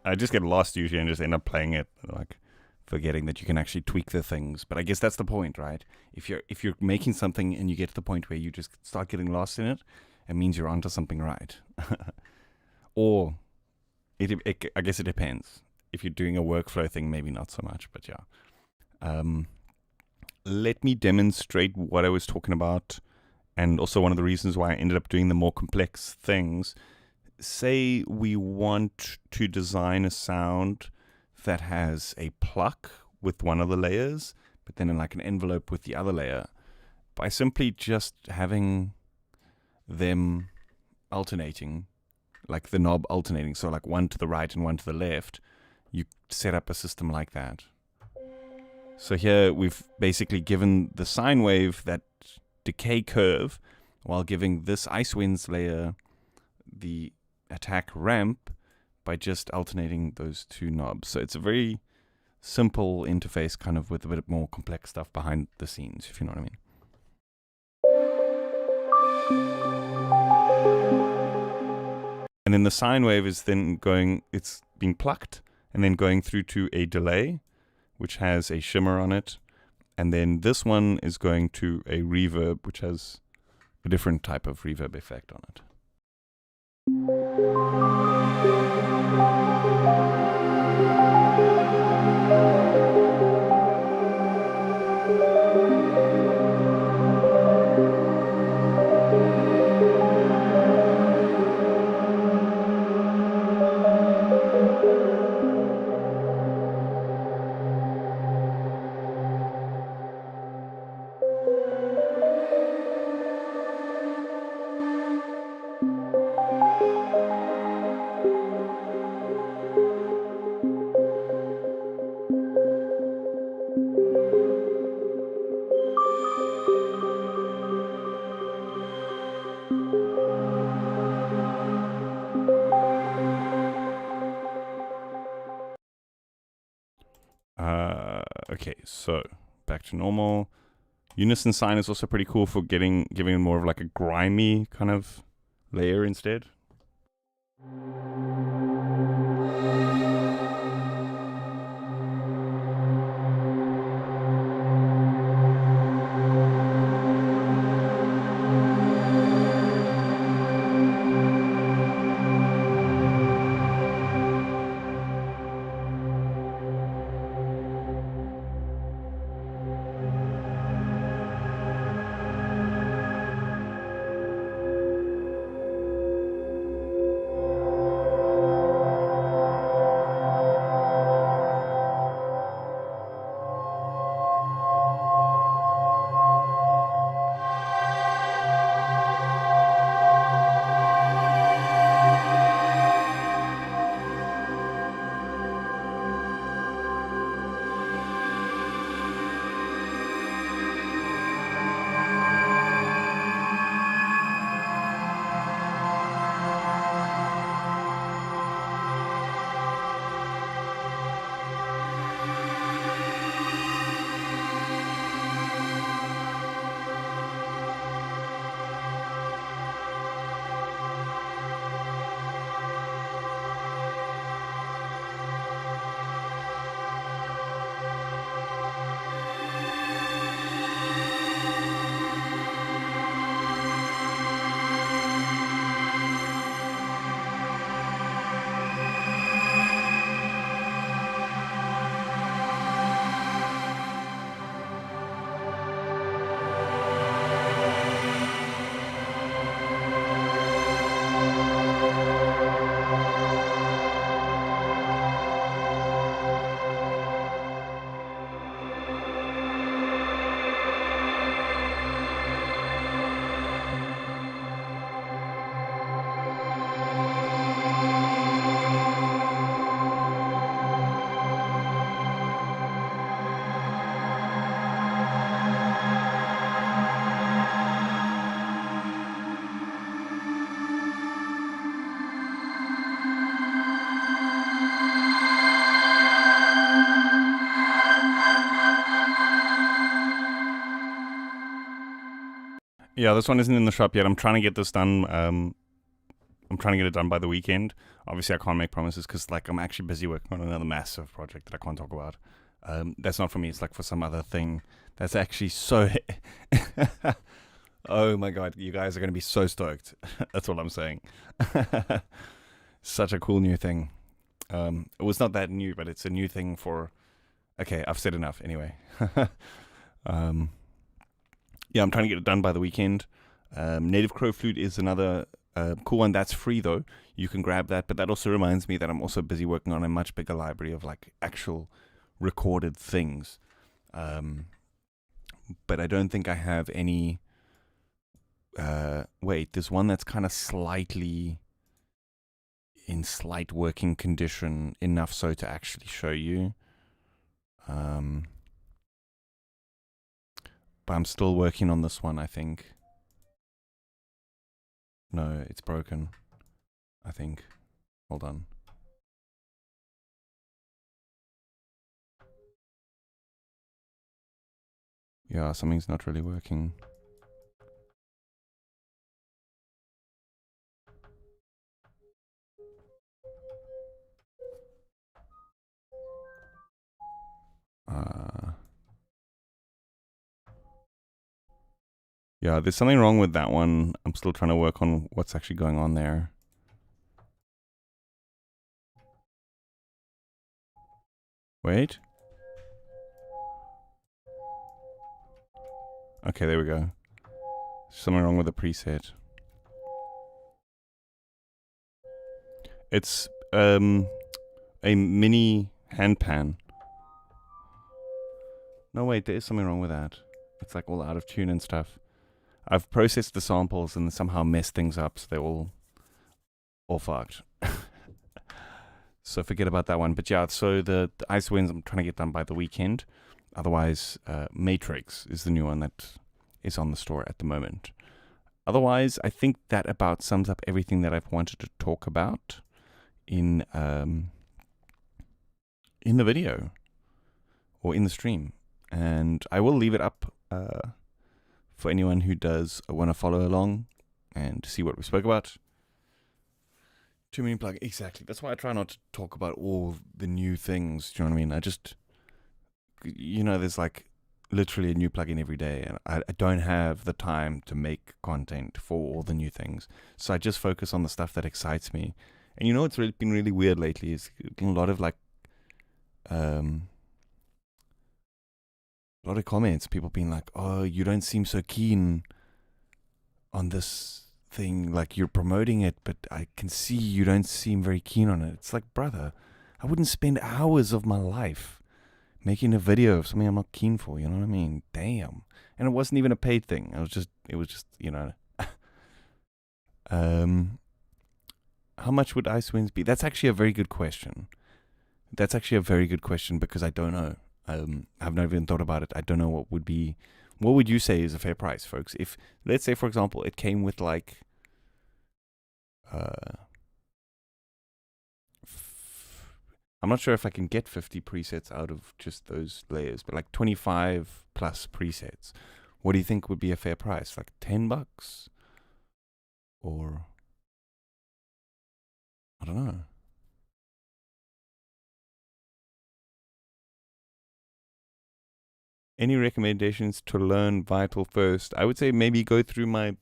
I just get lost usually and just end up playing it, like forgetting that you can actually tweak the things. But I guess that's the point, right? If you're making something and you get to the point where you just start getting lost in it, it means you're onto something right. Or I guess it depends. If you're doing a workflow thing, maybe not so much, but yeah. Let me demonstrate what I was talking about, and also one of the reasons why I ended up doing the more complex things. Say we want to design a sound that has a pluck with one of the layers, but then in like an envelope with the other layer. By simply just having them alternating, like the knob alternating, so like one to the right and one to the left, you set up a system like that. So here we've basically given the sine wave that decay curve while giving this Ice Winds layer the attack ramp by just alternating those two knobs. So it's a very simple interface, kind of with a bit more complex stuff behind the scenes, if you know what I mean. And then the sine wave is then it's being plucked and then going through to a delay, which has a shimmer on it. And then this one is going to a reverb, which has a different type of reverb effect on it. Okay, so back to normal. Unison Sign is also pretty cool for giving it more of like a grimy kind of layer instead. Yeah, this one isn't in the shop yet. I'm trying to get this done. I'm trying to get it done by the weekend. Obviously, I can't make promises because, like, I'm actually busy working on another massive project that I can't talk about. That's not for me. It's like for some other thing. That's actually so. Oh my god, you guys are gonna be so stoked. That's all I'm saying. Such a cool new thing. It was not that new, but it's a new thing for. Okay, I've said enough. Anyway. um, yeah, I'm trying to get it done by the weekend. Native Crow Flute is another cool one. That's free though. You can grab that. But that also reminds me that I'm also busy working on a much bigger library of like actual recorded things. But I don't think I have any. Wait, there's one that's kind of slightly in slight working condition enough so to actually show you. But I'm still working on this one, I think. No, it's broken. I think. Hold on. Yeah, something's not really working. Yeah, there's something wrong with that one. I'm still trying to work on what's actually going on there. Wait. Okay, there we go. Something wrong with the preset. It's a mini hand pan. No, wait, there is something wrong with that. It's like all out of tune and stuff. I've processed the samples and somehow messed things up, so they're all fucked. So forget about that one. But yeah, so the Ice Winds I'm trying to get done by the weekend. Otherwise, Matrix is the new one that is on the store at the moment. Otherwise, I think that about sums up everything that I've wanted to talk about in the video or in the stream. And I will leave it up for anyone who does want to follow along and see what we spoke about. Too many plug. Exactly. That's why I try not to talk about all the new things. Do you know what I mean? I just, there's like literally a new plugin every day, and I don't have the time to make content for all the new things. So I just focus on the stuff that excites me. And what's been really weird lately is getting a lot of comments, people being like, "Oh, you don't seem so keen on this thing, like you're promoting it, but I can see you don't seem very keen on it." It's like, brother, I wouldn't spend hours of my life making a video of something I'm not keen for, you know what I mean? Damn. And it wasn't even a paid thing. It was just how much would Ice Winds be? That's actually a very good question. Because I don't know. I've never even thought about it. I don't know what would you say is a fair price, folks? If, let's say, for example, it came with like I'm not sure if I can get 50 presets out of just those layers, but like 25 plus presets. What do you think would be a fair price? Like $10? Or I don't know. Any recommendations to learn Vital first? I would say maybe go through my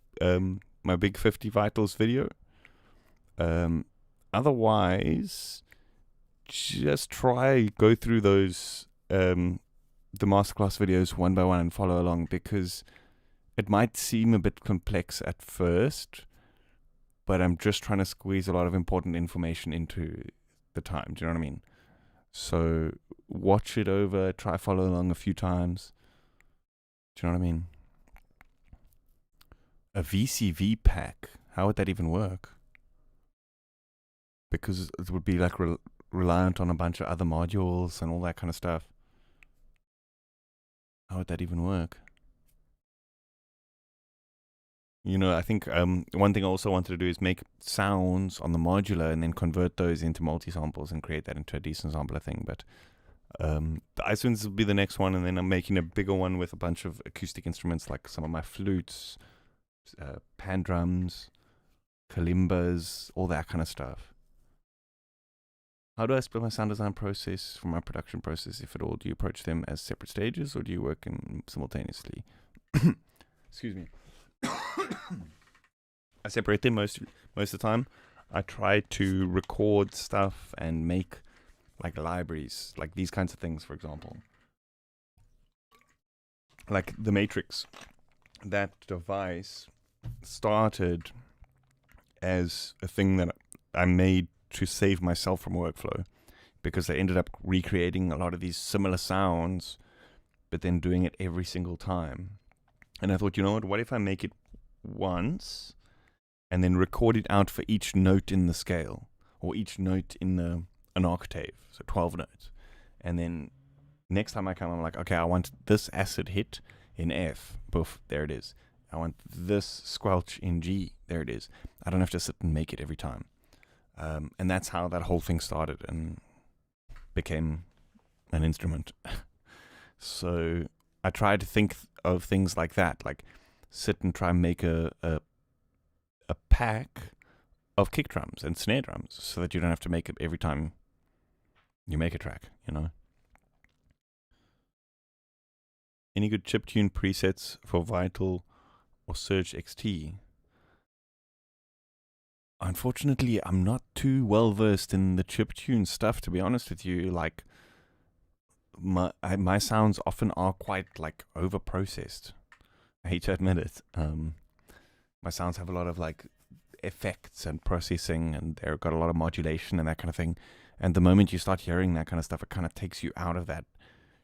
my Big 50 Vitals video. Otherwise, just go through those the masterclass videos one by one and follow along, because it might seem a bit complex at first, but I'm just trying to squeeze a lot of important information into the time. Do you know what I mean? So watch it over, try follow along a few times. Do you know what I mean? A VCV pack, how would that even work? Because it would be like reliant on a bunch of other modules and all that kind of stuff. How would that even work? I think one thing I also wanted to do is make sounds on the modular and then convert those into multi-samples and create that into a decent sampler thing. But the Ice Winds will be the next one, and then I'm making a bigger one with a bunch of acoustic instruments, like some of my flutes, pan drums, kalimbas, all that kind of stuff. How do I split my sound design process from my production process, if at all? Do you approach them as separate stages, or do you work in simultaneously? Excuse me. I separate them most of the time. I try to record stuff and make like libraries, like these kinds of things, for example. Like the Matrix, that device started as a thing that I made to save myself from workflow, because I ended up recreating a lot of these similar sounds, but then doing it every single time. And I thought, what if I make it once and then record it out for each note in the scale, or each note in an octave, so 12 notes. And then next time I come, I'm like, okay, I want this acid hit in F. Poof, there it is. I want this squelch in G. There it is. I don't have to sit and make it every time. And that's how that whole thing started and became an instrument. So I try to think of things like that, like sit and try and make a pack of kick drums and snare drums, so that you don't have to make it every time you make a track, Any good chiptune presets for Vital or Surge XT? Unfortunately, I'm not too well versed in the chiptune stuff, to be honest with you. Like, my sounds often are quite like over processed. I hate to admit it. My sounds have a lot of like effects and processing, and they've got a lot of modulation and that kind of thing. And the moment you start hearing that kind of stuff, it kind of takes you out of that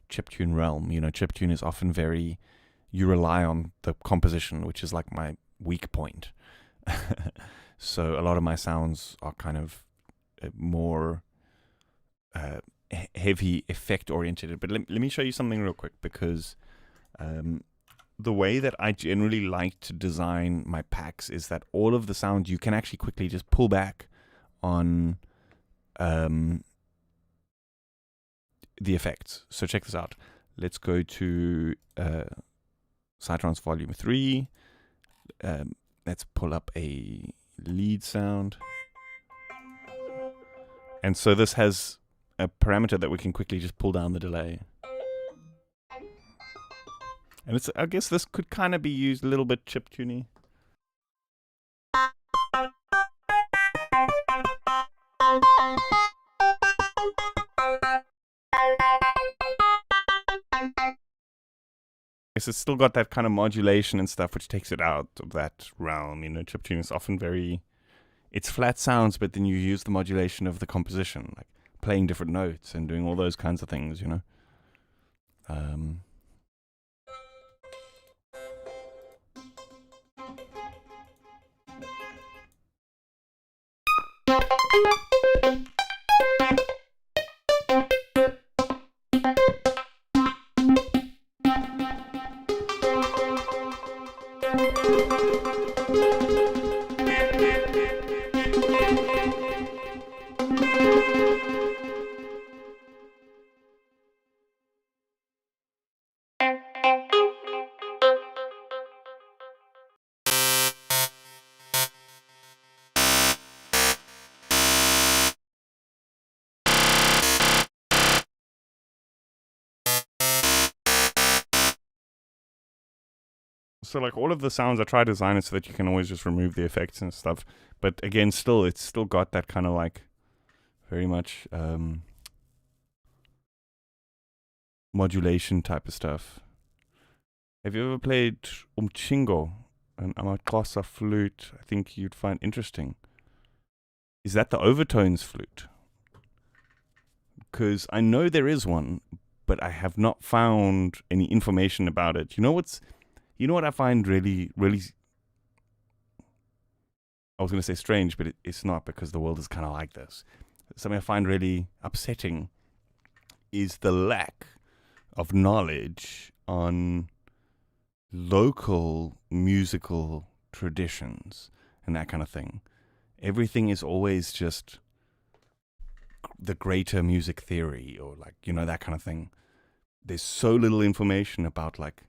chiptune realm. You know, chiptune is often you rely on the composition, which is like my weak point. So a lot of my sounds are kind of more heavy effect oriented. But let me show you something real quick, because the way that I generally like to design my packs is that all of the sounds you can actually quickly just pull back on the effects. So check this out. Let's go to Psytrance Volume 3. Let's pull up a lead sound. And so this has a parameter that we can quickly just pull down the delay. And I guess this could kind of be used a little bit chiptuney. It's still got that kind of modulation and stuff, which takes it out of that realm. You know, chiptune is often it's flat sounds, but then you use the modulation of the composition, like playing different notes and doing all those kinds of things, you know. So like all of the sounds, I try to design it so that you can always just remove the effects and stuff. But again, it's still got that kind of like very much modulation type of stuff. Have you ever played Umchingo, an Amakosa flute? I think you'd find interesting. Is that the overtones flute? Because I know there is one, but I have not found any information about it. You know what I find really, really, I was going to say strange, but it's not, because the world is kind of like this. Something I find really upsetting is the lack of knowledge on local musical traditions and that kind of thing. Everything is always just the greater music theory, or like, you know, that kind of thing. There's so little information about like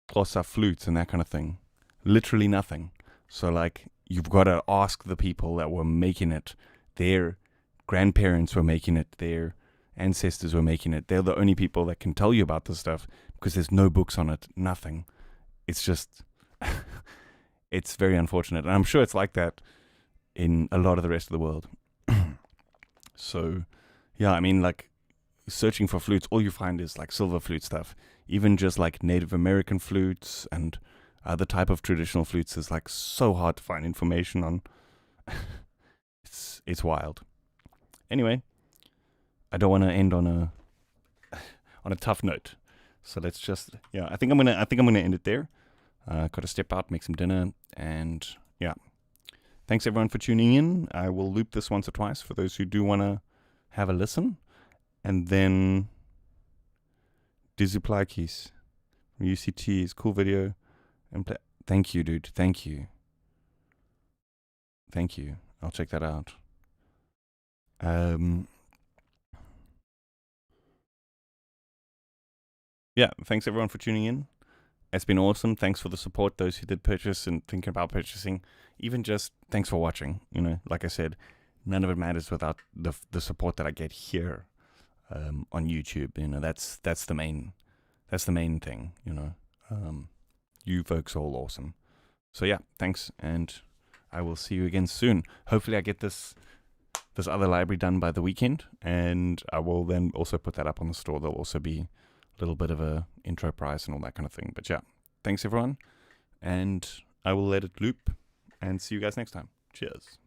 Xhosa flutes and that kind of thing. Literally nothing. So like, you've got to ask the people that were making it. Their grandparents were making it. Their ancestors were making it. They're the only people that can tell you about this stuff, because there's no books on it. Nothing. It's just, it's very unfortunate. And I'm sure it's like that in a lot of the rest of the world. So, yeah, I mean, like, searching for flutes, all you find is like silver flute stuff. Even just like Native American flutes and other type of traditional flutes is like so hard to find information on. It's wild. Anyway, I don't want to end on a tough note. So let's just, yeah, I think I'm gonna end it there. Got to step out, make some dinner, and yeah. Thanks everyone for tuning in. I will loop this once or twice for those who do want to have a listen. And then Dizzy Plakis from UCT is cool video. And thank you, dude. Thank you. I'll check that out. Yeah, thanks everyone for tuning in. It's been awesome. Thanks for the support, those who did purchase and thinking about purchasing. Even just thanks for watching. You know, like I said, none of it matters without the support that I get here on YouTube. You know, that's the main thing. You know, you folks are all awesome. So yeah, thanks, and I will see you again soon. Hopefully, I get this this other library done by the weekend, and I will then also put that up on the store. There'll also be a little bit of a intro price and all that kind of thing. But yeah, thanks everyone, and I will let it loop and see you guys next time. Cheers.